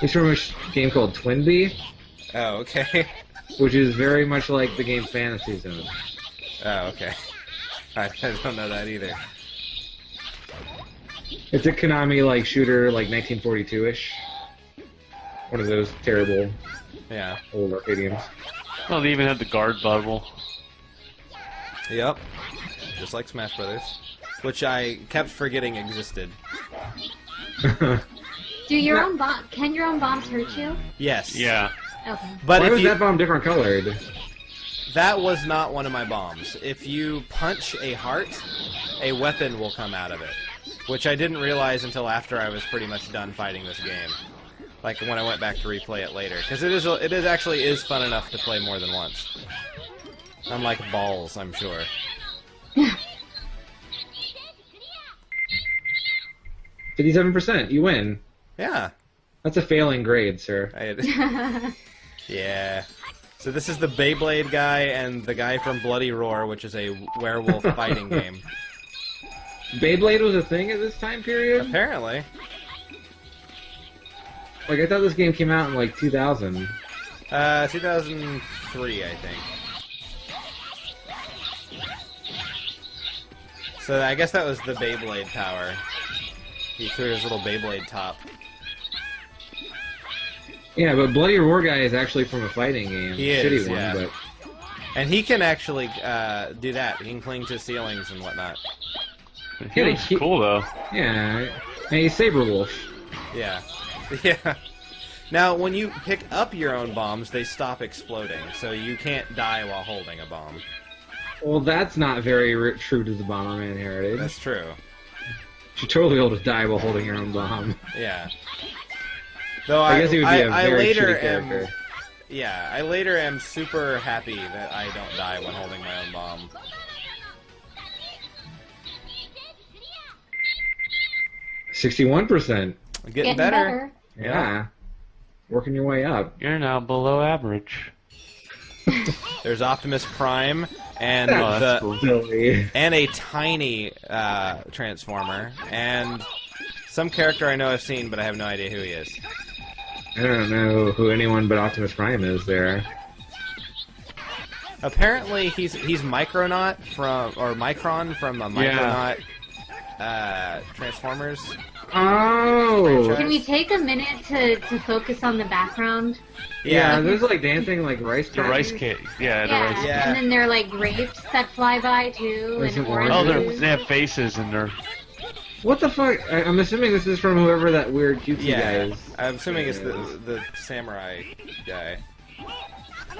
He's from a game called Twinbee, Oh, okay. which is very much like the game Fantasy Zone. Oh, okay. I don't know that either. It's a Konami shooter, 1942-ish. One of those terrible Yeah. old arcade games. Oh, they even had the guard bubble. Yep. Just like Smash Brothers. Which I kept forgetting existed. Do your own can your own bombs hurt you? Yes. Yeah. Okay. But Why if was you, that bomb different colored? that was not one of my bombs. If you punch a heart, a weapon will come out of it. Which I didn't realize until after I was pretty much done fighting this game. Like when I went back to replay it later. Because it actually is fun enough to play more than once. Unlike Ballz, I'm sure. 57%. You win. Yeah. That's a failing grade, sir. Yeah. So this is the Beyblade guy and the guy from Bloody Roar, which is a werewolf fighting game. Beyblade was a thing at this time period? Apparently. Like, I thought this game came out in, like, 2000. 2003, I think. So I guess that was the Beyblade power. He threw his little Beyblade top. Yeah, but Bloody Roar guy is actually from a fighting game. He is, Shitty yeah. one, but... And he can actually do that. He can cling to ceilings and whatnot. He looks cool, though. Yeah, and he's Saberwolf. Yeah. Yeah. Now, when you pick up your own bombs, they stop exploding, so you can't die while holding a bomb. Well, that's not very true to the Bomberman heritage. That's true. You should totally be able to die while holding your own bomb. Yeah. Though I guess he would be a very later shitty character. Yeah, I later am super happy that I don't die when holding my own bomb. $61%. Getting better. Yeah. Working your way up. You're now below average. There's Optimus Prime and and a tiny Transformer and some character I know I've seen, but I have no idea who he is. I don't know who anyone but Optimus Prime is there. Apparently, he's Micronaut from Micron from Micronaut Transformers. Oh! Can we take a minute to focus on the background? Yeah, there's like dancing like rice cakes. The rice cake. Yeah, the rice cake. And then they're like grapes that fly by too. There's and some oranges. they have faces and they're... What the fuck? I'm assuming this is from whoever that weird cutesy guy is. I'm assuming it's the samurai guy.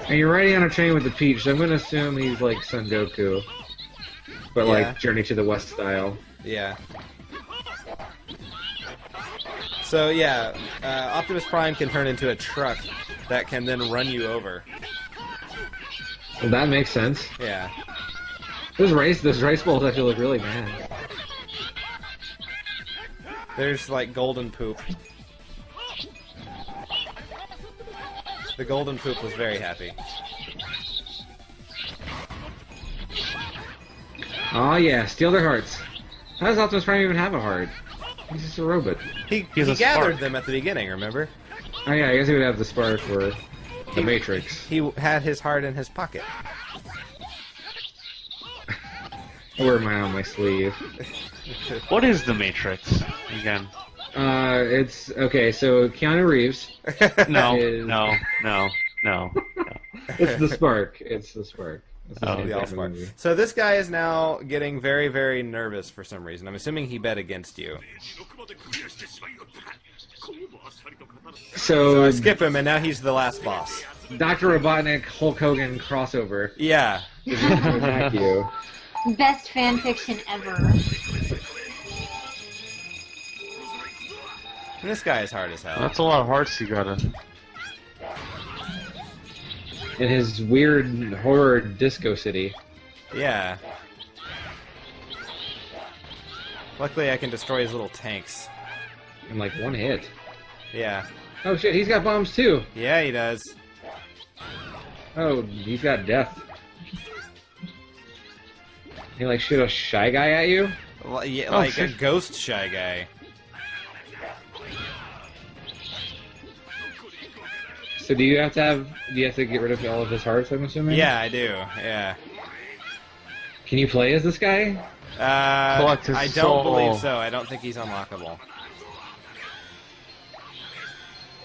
And you're riding on a train with the Peach, so I'm gonna assume he's like Son Goku. But like Journey to the West style. Yeah. So yeah, Optimus Prime can turn into a truck that can then run you over. Well, that makes sense. Yeah. Those rice balls actually look really bad. There's like golden poop. The golden poop was very happy. Oh yeah, steal their hearts. How does Optimus Prime even have a heart? He's just a robot. He gathered them at the beginning, remember? Oh yeah, I guess he would have the spark for the Matrix. He had his heart in his pocket. I wear mine on my sleeve. What is the Matrix again? It's okay. So Keanu Reeves. No. It's the spark. It's the spark. So this guy is now getting very, very nervous for some reason. I'm assuming he bet against you. So I skip him, and now he's the last boss. Dr. Robotnik Hulk Hogan crossover. Yeah. Thank you. Best fan fiction ever. And this guy is hard as hell. That's a lot of hearts you gotta... In his weird horror disco city. Yeah. Luckily I can destroy his little tanks. In like one hit. Yeah. Oh shit, he's got bombs too! Yeah, he does. Oh, he's got death. He like shoot a shy guy at you? Well, yeah, like a ghost shy guy. So do you have to get rid of all of his hearts, I'm assuming? Yeah, I do, yeah. Can you play as this guy? I don't believe so. I don't think he's unlockable.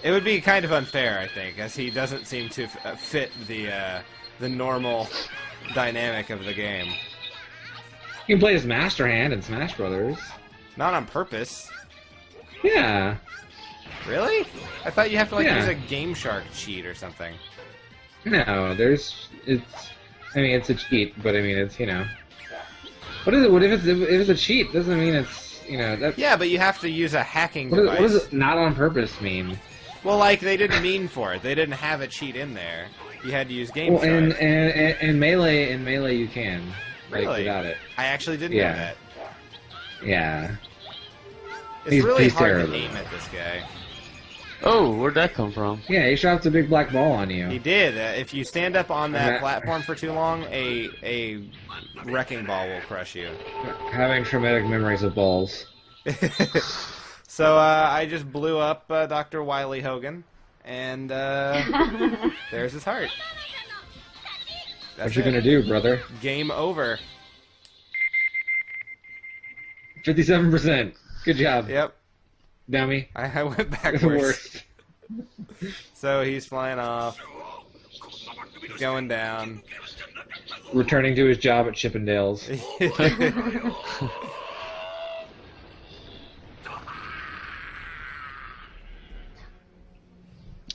It would be kind of unfair, I think, as he doesn't seem to fit the normal dynamic of the game. You can play as Master Hand in Smash Brothers. Not on purpose. Yeah. Really? I thought you have to like use a Game Shark cheat or something. No, it's a cheat, but I mean it's, you know. What is it? What if it's a cheat? Doesn't mean it's, you know, that. Yeah, but you have to use a hacking device. What does it not on purpose mean? Well, like they didn't mean for it. They didn't have a cheat in there. You had to use Game Shark. Well, and Melee you can. Really? Like, without it. I actually didn't know that. Yeah. It's really hard terrible. to aim at this guy. Oh, where'd that come from? Yeah, he drops a big black ball on you. He did. If you stand up on that platform for too long, a wrecking ball will crush you. Having traumatic memories of Ballz. So I just blew up Dr. Wily Hogan, and there's his heart. What you gonna do, brother? Game over. 57%. Good job. Yep. Dummy. I went The backwards. worst. So he's flying off. Going down. Returning to his job at Chippendales.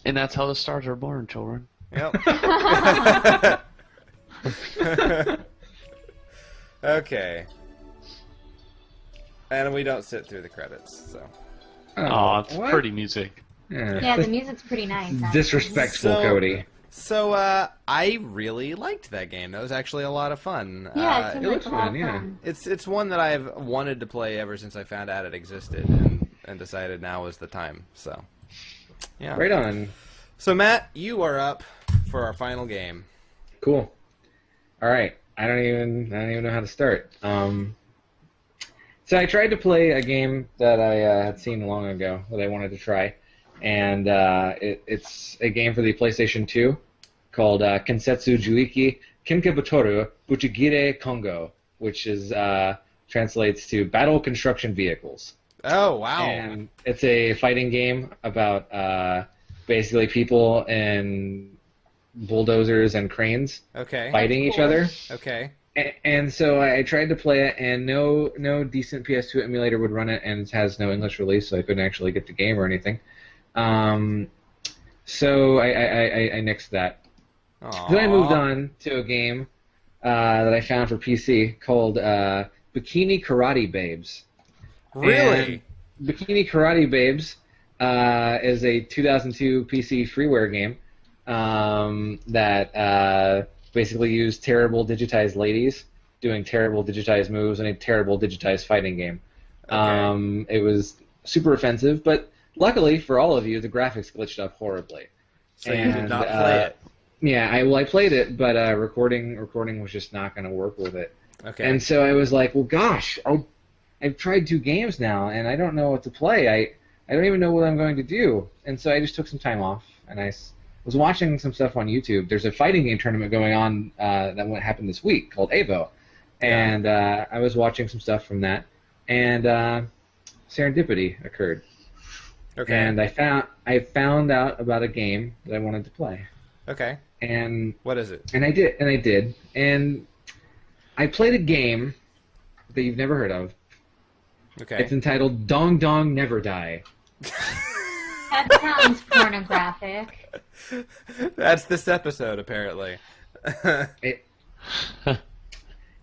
And that's how the stars are born, children. Yep. Okay. And we don't sit through the credits, so. Oh, it's what? pretty music. Yeah, the music's pretty nice. Disrespectful, Cody. So, I really liked that game. That was actually a lot of fun. Yeah, it seemed it like looks a lot fun, of yeah. fun. It's one that I've wanted to play ever since I found out it existed, and decided now was the time. So, yeah. Right on. So, Matt, you are up for our final game. Cool. All right. I don't even know how to start. So I tried to play a game that I had seen long ago that I wanted to try, and it's a game for the PlayStation 2 called Kensetsu Juiki Kinkabutoru Buchigire Kongo, which is translates to Battle Construction Vehicles. Oh, wow. And it's a fighting game about basically people in bulldozers and cranes fighting each other. Okay. And so I tried to play it, and no decent PS2 emulator would run it, and it has no English release, so I couldn't actually get the game or anything. So I nixed that. Aww. Then I moved on to a game that I found for PC called Bikini Karate Babes. Really? And Bikini Karate Babes is a 2002 PC freeware game that basically used terrible digitized ladies doing terrible digitized moves in a terrible digitized fighting game. Okay. It was super offensive, but luckily for all of you, the graphics glitched up horribly. So you did not play it? Yeah, I played it, but recording was just not going to work with it. Okay. And so I was like, well, gosh, I've tried 2 games now, and I don't know what to play. I don't even know what I'm going to do. And so I just took some time off, and I was watching some stuff on YouTube. There's a fighting game tournament going on that happened this week called AVO. And I was watching some stuff from that, and serendipity occurred. Okay. And I found out about a game that I wanted to play. Okay. And what is it? And I did. And I played a game that you've never heard of. Okay. It's entitled Dong Dong Never Die. That sounds pornographic. That's this episode, apparently.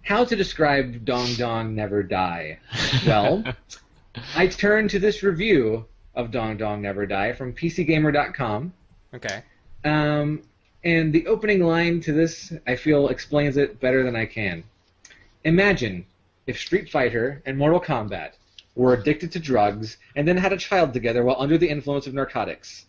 How to describe Dong Dong Never Die? Well, I turned to this review of Dong Dong Never Die from PCGamer.com. Okay. And the opening line to this, I feel, explains it better than I can. Imagine if Street Fighter and Mortal Kombat were addicted to drugs and then had a child together while under the influence of narcotics.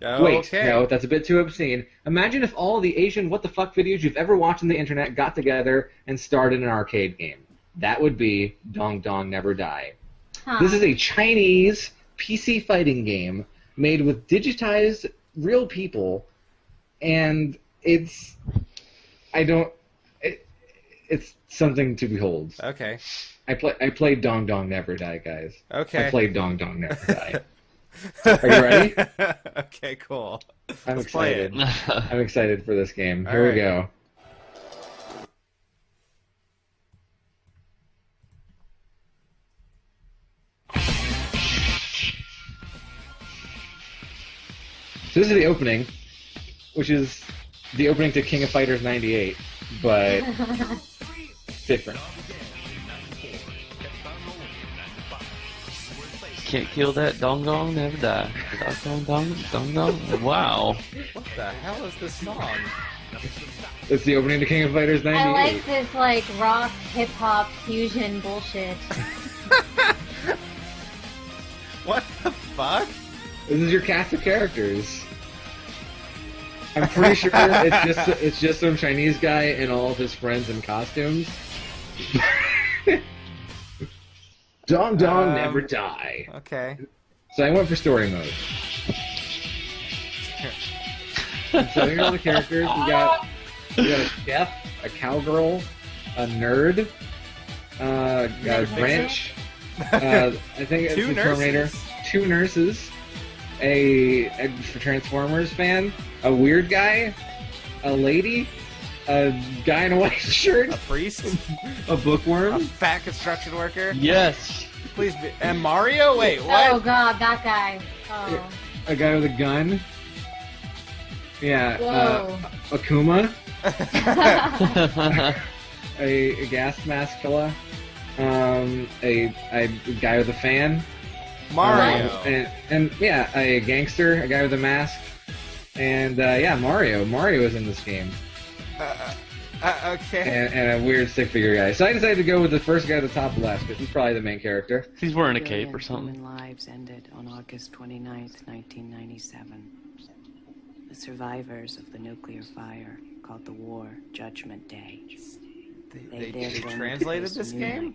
Okay. Wait, no, that's a bit too obscene. Imagine if all the Asian what-the-fuck videos you've ever watched on the internet got together and starred in an arcade game. That would be Dong Dong Never Die. Huh. This is a Chinese PC fighting game made with digitized real people, and it's something to behold. Okay. I played Dong Dong Never Die, guys. Okay. I played Dong Dong Never Die. Are you ready? Okay, cool. I'm Let's play excited. it. I'm excited for this game. All Here we right. go. So this is the opening, which is the opening to King of Fighters 98, but different. Can't kill that dong dong, never die. Dong dong dong dong. Wow. What the hell is this song? It's the opening to King of Fighters 98. I like this rock hip hop fusion bullshit. What the fuck? This is your cast of characters. I'm pretty sure it's just some Chinese guy and all of his friends in costumes. Dong Dong never die. Okay. So I went for story mode. So here's all the characters. We got a chef, a cowgirl, a nerd, a branch. I think it's a Terminator. 2 nurses, a Transformers fan, a weird guy, a lady, a guy in a white shirt, a priest, a bookworm, a fat construction worker. Yes. Please be. And Mario? Wait, what? Oh god, that guy. Oh. A guy with a gun. Yeah. Whoa. Akuma. a gas mask killer. A guy with a fan. Mario. And yeah, a gangster, a guy with a mask. And yeah, Mario. Mario is in this game. Okay. And a weird stick figure guy. So I decided to go with the first guy at the top left, because he's probably the main character. He's wearing a cape or something. Human lives ended on August 29th, 1997. The survivors of the nuclear fire called the war Judgment Day. They translated this game?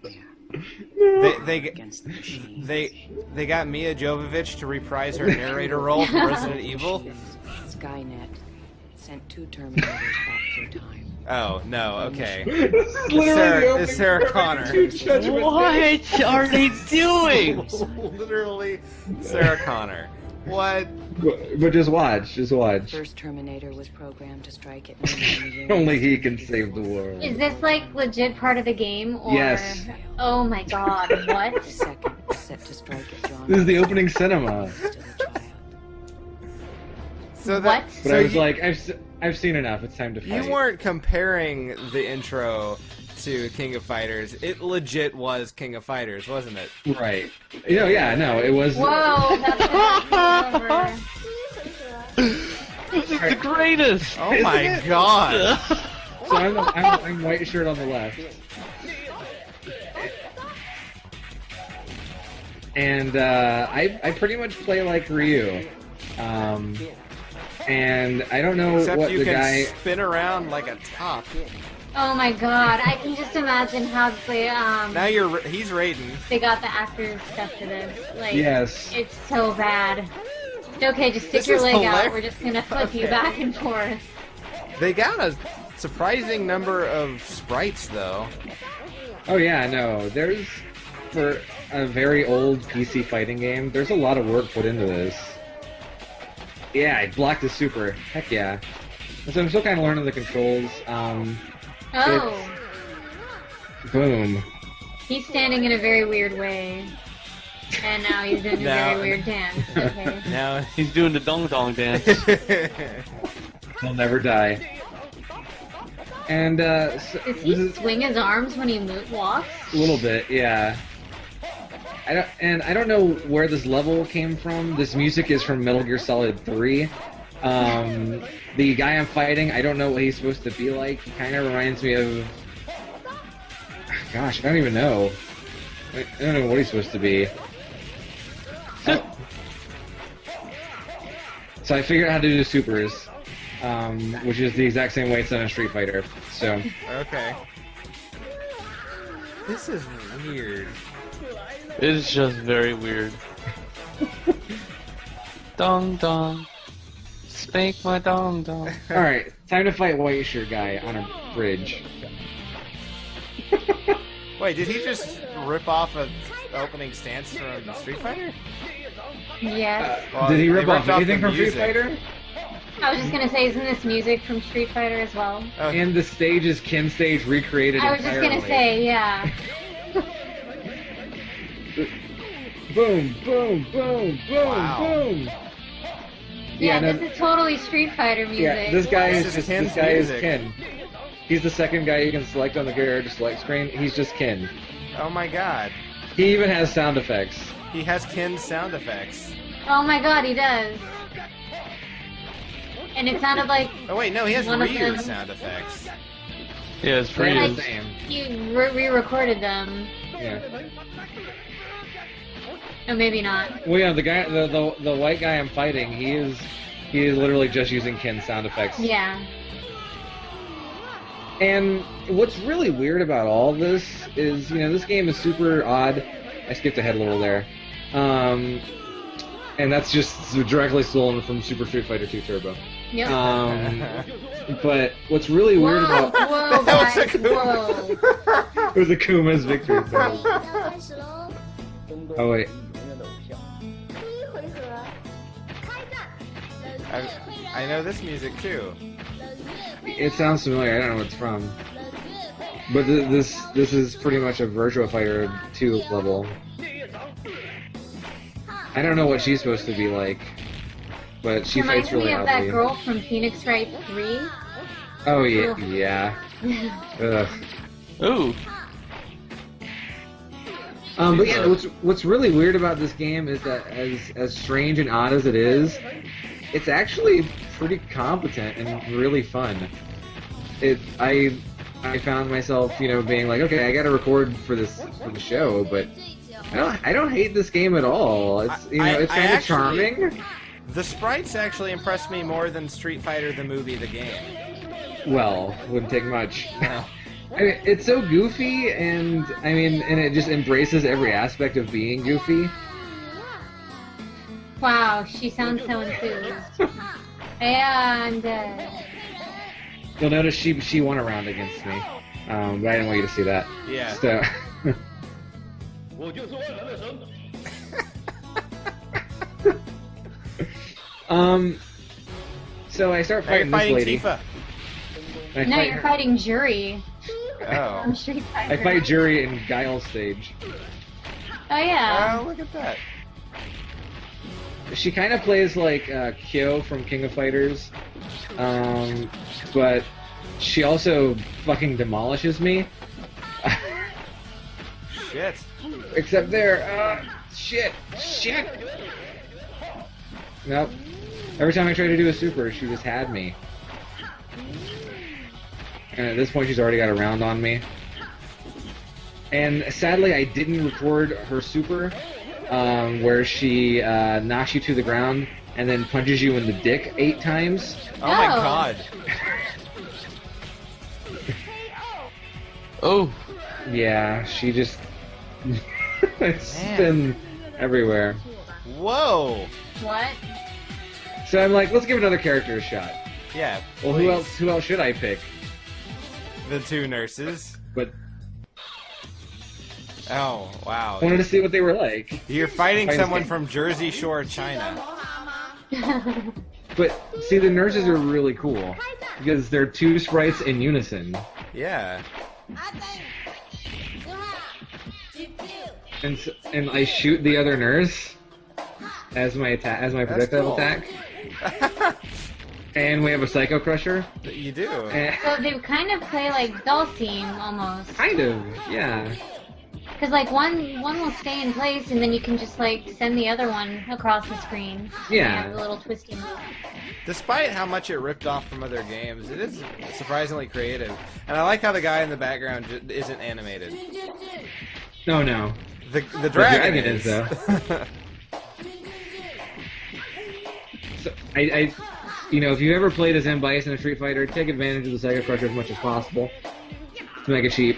Against the machine. They got Mia Jovovich to reprise her narrator role from Resident Evil? Skynet sent 2 Terminators back through time. Oh, no, okay. This is literally it's Sarah Connor. What are they doing? Literally Sarah Connor. What? But just watch, just watch. First Terminator was programmed to strike at noon in the year. Only he can save the world. Is this like legit part of the game? Or... Yes. Oh my god, what? The second was set to strike at John. This is the opening cinema. Still a child. So What? But I was like, I've seen enough. It's time to fight. You weren't comparing the intro to King of Fighters. It legit was King of Fighters, wasn't it? Right. You know, yeah, no, it was. Whoa, that's This is the greatest. Oh my god. So I'm white shirt on the left. And I pretty much play like Ryu. And I don't know Except what you the can guy. spin around like a top. Oh my god, I can just imagine how they Now he's Raiden. they got the actors stuff to this. Like, Yes. it's so bad. Okay, just stick This your is leg hilarious. out. We're just gonna flip you Okay. back and forth. They got a surprising number of sprites, though. Oh yeah, no. There's for a very old PC fighting game. There's a lot of work put into this. Yeah, I blocked the super. Heck yeah. So I'm still kind of learning the controls. Oh, Boom. he's standing in a very weird way. And now he's doing a Now- very weird dance. Okay. Now He's doing the dong dong dance. He'll never die. And Does he swing his arms when he walks? a little bit, yeah. I don't know where this level came from. This music is from Metal Gear Solid 3. The guy I'm fighting, I don't know what he's supposed to be like. He kind of reminds me of... Gosh, I don't even know. I don't know what he's supposed to be. So I figured out how to do the supers, which is the exact same way it's done in Street Fighter. So okay. This is weird. It is just very weird. Dong dong. Spank my dong dong. all right, time to fight white shirt guy on a bridge. Wait, did he just rip off a opening stance from Street Fighter? Yes. Well, Did he they rip off ripped anything the from Street music. Fighter? I was just gonna say, isn't this music from Street Fighter as well? Oh, And the stage is Ken stage recreated I was just entirely. gonna say, yeah. Boom, boom, boom, boom, Wow. boom. Yeah, no, this is totally Street Fighter music. yeah, this guy This is is just Ken's this guy music. is Ken. He's the second guy you can select on the character select screen. He's just Ken. oh my god. He even has sound effects. He has Ken's sound effects. Oh my god, he does. And it sounded like Oh wait, no, he has One of Ryu them. sound effects. Yeah, it's They're pretty. the Like- same. you re-recorded them. Yeah. Oh, maybe not. Well, yeah, the white guy I'm fighting, he is literally just using Ken sound effects. Yeah. And what's really weird about all this is, this game is super odd. I skipped ahead a little there. And that's just directly stolen from Super Street Fighter 2 Turbo. Yep. But what's really weird about... Whoa, guys, whoa. It was a Kuma's victory pose. Oh, wait. I know this music, too. It sounds familiar. I don't know what it's from. But this is pretty much a Virtua Fighter 2 level. I don't know what she's supposed to be like, but she fights really oddly. Reminds me of that girl from Phoenix Wright 3. Oh yeah. Ugh. Ooh. But yeah, what's really weird about this game is that as strange and odd as it is, it's actually pretty competent and really fun. I found myself, being like, okay, I got to record for the show, but I don't hate this game at all. It's it's kind of charming. The sprites actually impressed me more than Street Fighter the movie, the game. Well, wouldn't take much. No. I mean, it's so goofy, and it just embraces every aspect of being goofy. Wow, she sounds so enthused. And you'll notice she won a round against me, but I didn't want you to see that. Yeah. So. So I start fighting this lady. Tifa. No, you're fighting Jury. Oh. From Street Fighter. I fight Jury in Guile stage. Oh yeah. Oh, look at that. She kind of plays like Kyo from King of Fighters, but she also fucking demolishes me. Shit. Except there, shit. Nope. Every time I try to do a super, she just had me. And at this point, she's already got a round on me. And sadly, I didn't record her super, where she knocks you to the ground and then punches you in the dick 8 times. Oh my god. Oh. Yeah, she just... it's been everywhere. Whoa. What? So I'm like, let's give another character a shot. Yeah. Well, who else should I pick? The 2 nurses. But oh, wow. I wanted to see what they were like. You're fighting someone from Jersey Shore, China. But see, the nurses are really cool because they're 2 sprites in unison. Yeah. And I shoot the other nurse as my projectile attack. And we have a Psycho Crusher. You do. So they kind of play like Dulcine almost. Kind of, yeah. Because like one will stay in place, and then you can just like send the other one across the screen. Yeah. And have a little twisty move. Despite how much it ripped off from other games, it is surprisingly creative. And I like how the guy in the background isn't animated. No. The dragon is though. So I if you've ever played as M. Bison in Street Fighter, take advantage of the Psycho Crusher as much as possible to make it cheap.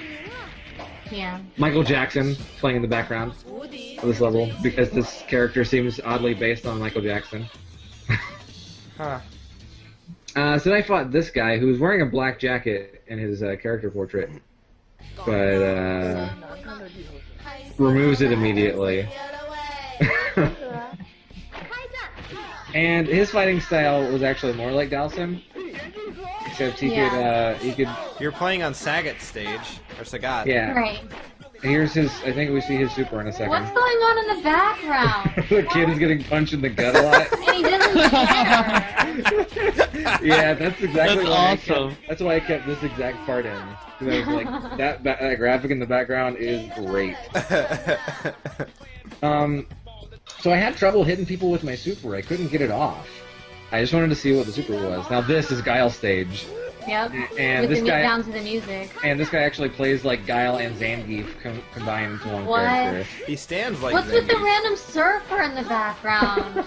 Yeah. Michael Jackson playing in the background of this level because this character seems oddly based on Michael Jackson. Huh. So then I fought this guy who was wearing a black jacket in his character portrait, but removes it immediately. And his fighting style was actually more like Dalsim, except he could. You're playing on Sagat stage or Sagat. Yeah. Right. Here's his. I think we see his super in a second. What's going on in the background? The kid is getting punched in the gut a lot. And he doesn't care. Yeah, that's exactly why awesome. That's why I kept this exact part in. Because I was like, that graphic in the background is great. So I had trouble hitting people with my super. I couldn't get it off. I just wanted to see what the super was. Now this is Guile stage. Yep. And with this the guy down to the music. And this guy actually plays like Guile and Zangief combined into one What? character. He stands like What's Zangief. with the random surfer in the background?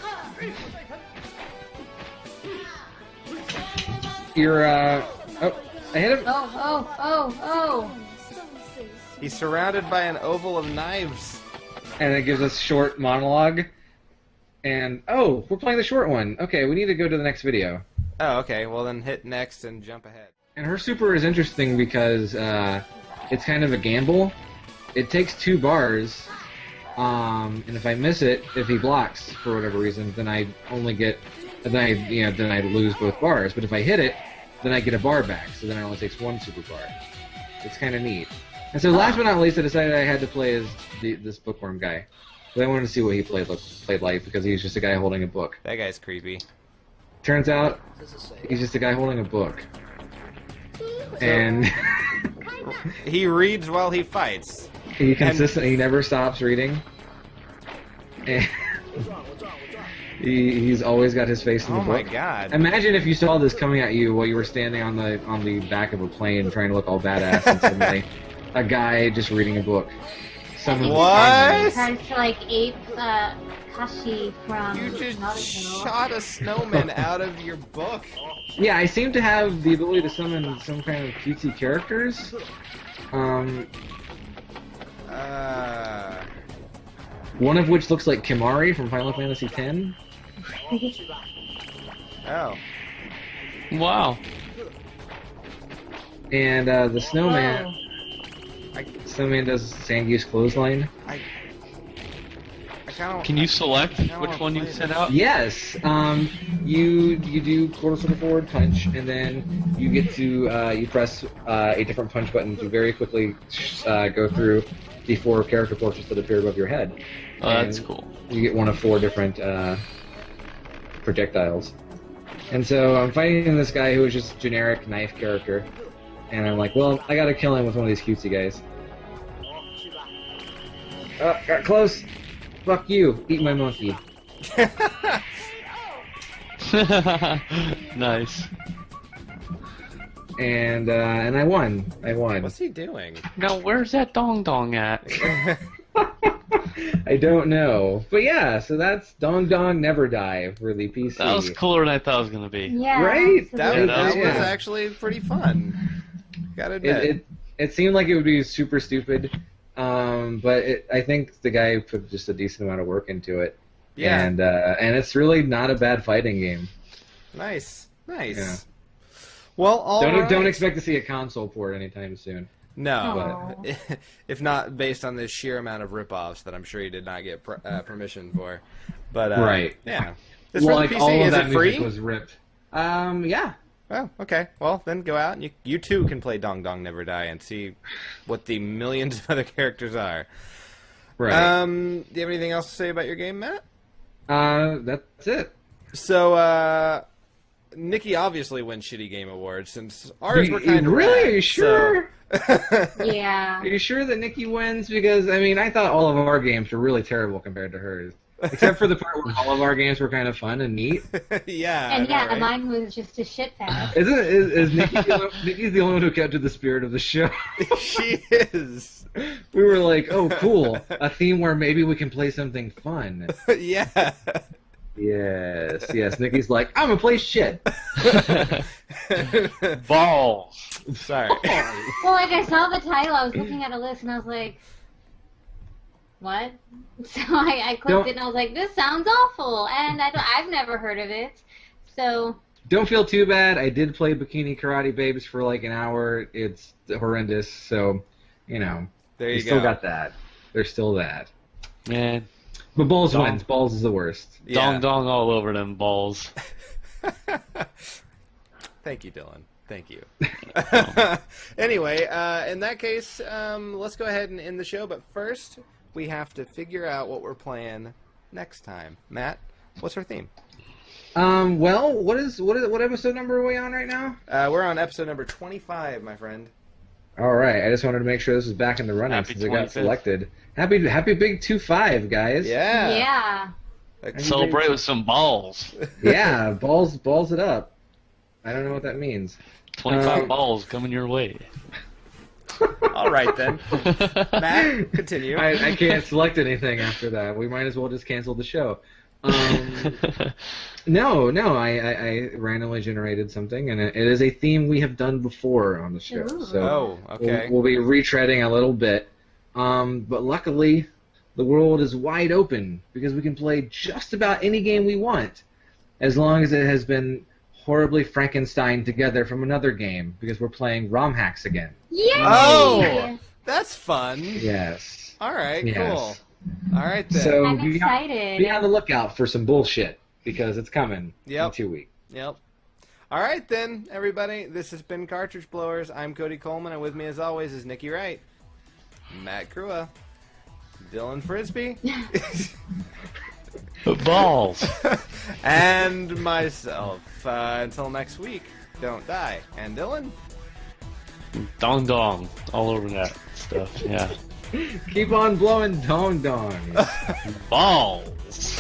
You're oh, I hit him. Oh. He's surrounded by an oval of knives. And it gives us short monologue. And oh, we're playing the short one. Okay, we need to go to the next video. Oh, okay. Well, then hit next and jump ahead. And her super is interesting because it's kind of a gamble. It takes 2 bars, and if I miss it, if he blocks for whatever reason, then I only get, then I lose both bars. But if I hit it, then I get a bar back. So then it only takes 1 super bar. It's kind of neat. And so last but not least, I decided I had to play as this bookworm guy. But I wanted to see what he played like because he was just a guy holding a book. That guy's creepy. Turns out, he's just a guy holding a book. And he reads while he fights. He never stops reading. And he's always got his face in the book. Oh my god. Imagine if you saw this coming at you while you were standing on the back of a plane trying to look all badass and suddenly a guy just reading a book. What? He tries to like ape Kashi from You just Naruto. shot a snowman out of your book. Yeah, I seem to have the ability to summon some kind of cutesy characters. One of which looks like Kimari from Final Fantasy X. Oh. Wow. And the snowman. Snowman does Zangief's clothesline. Can you select which one you send out? Yes. You do quarter circle forward punch, and then you get to you press a different punch button to very quickly go through the 4 character portraits that appear above your head. Oh, that's cool. You get one of 4 different projectiles. And so I'm fighting this guy who is just generic knife character, and I'm like, well, I gotta kill him with one of these cutesy guys. Oh, got close. Fuck you. Eat my monkey. Nice. And I won. What's he doing? Now, where's that dong dong at? I don't know. But yeah, so that's Dong Dong Never Die for the PC. That was cooler than I thought it was going to be. Yeah. Right? That was yeah. actually pretty fun. Gotta admit. It seemed like it would be super stupid, but I think the guy put just a decent amount of work into it. Yeah. And it's really not a bad fighting game. Nice. Yeah. Well, don't expect to see a console port anytime soon. No, if not based on the sheer amount of rip-offs that I'm sure he did not get permission for. But right. Yeah. This Well, for like the PC, all of is that it free? music was ripped. Yeah. Oh, okay. Well, then go out and you too can play Dong Dong Never Die and see what the millions of other characters are. Right. Do you have anything else to say about your game, Matt? That's it. So, Nikki obviously wins Shitty Game Awards since ours were kind of really? rad, Are you sure? Yeah. Are you sure that Nikki wins? Because I mean, I thought all of our games were really terrible compared to hers, except for the part where all of our games were kind of fun and neat. Yeah. And yeah, right? mine was just a shit fest. Is Nikki Nikki's the only one who kept to the spirit of the show? She is. We were like, oh, cool, a theme where maybe we can play something fun. Yeah. Yes. Nikki's like, I'm gonna play shit. Ballz. Sorry. Well, like I saw the title, I was looking at a list, and I was like, what? So I clicked it, and I was like, this sounds awful, and I've never heard of it. So. Don't feel too bad. I did play Bikini Karate Babes for like an hour. It's horrendous, so, you know. There you go. Still got that. There's still that. Man. But Ballz wins. Ballz is the worst. Yeah. Dong dong all over them balls. Thank you, Dylan. Thank you. Anyway, in that case, let's go ahead and end the show. But first, we have to figure out what we're playing next time. Matt, what's our theme? Well, what episode number are we on right now? We're on episode number 25, my friend. All right. I just wanted to make sure this was back in the running Happy since it got 25th. selected. Happy big 2-5, guys. Yeah. Yeah. Celebrate with some balls. Yeah, balls it up. I don't know what that means. 25 balls coming your way. All right, then. Matt, continue. I can't select anything after that. We might as well just cancel the show. No, I randomly generated something, and it is a theme we have done before on the show. Ooh. So okay. we'll be retreading a little bit. But luckily, the world is wide open because we can play just about any game we want, as long as it has been horribly Frankenstein together from another game, because we're playing ROM hacks again. Yay! Oh, that's fun. Yes. All right, Yes. cool. All right, then. So I'm excited. Be on the lookout for some bullshit, because it's coming in Yep. 2 weeks. Yep. All right, then, everybody. This has been Cartridge Blowers. I'm Cody Coleman, and with me, as always, is Nikki Wright, Matt Crua, Dylan Frisbee, Balls. and myself. Until next week, don't die. And Dylan? Dong dong. All over that stuff, yeah. Keep on blowing dong dong. Balls.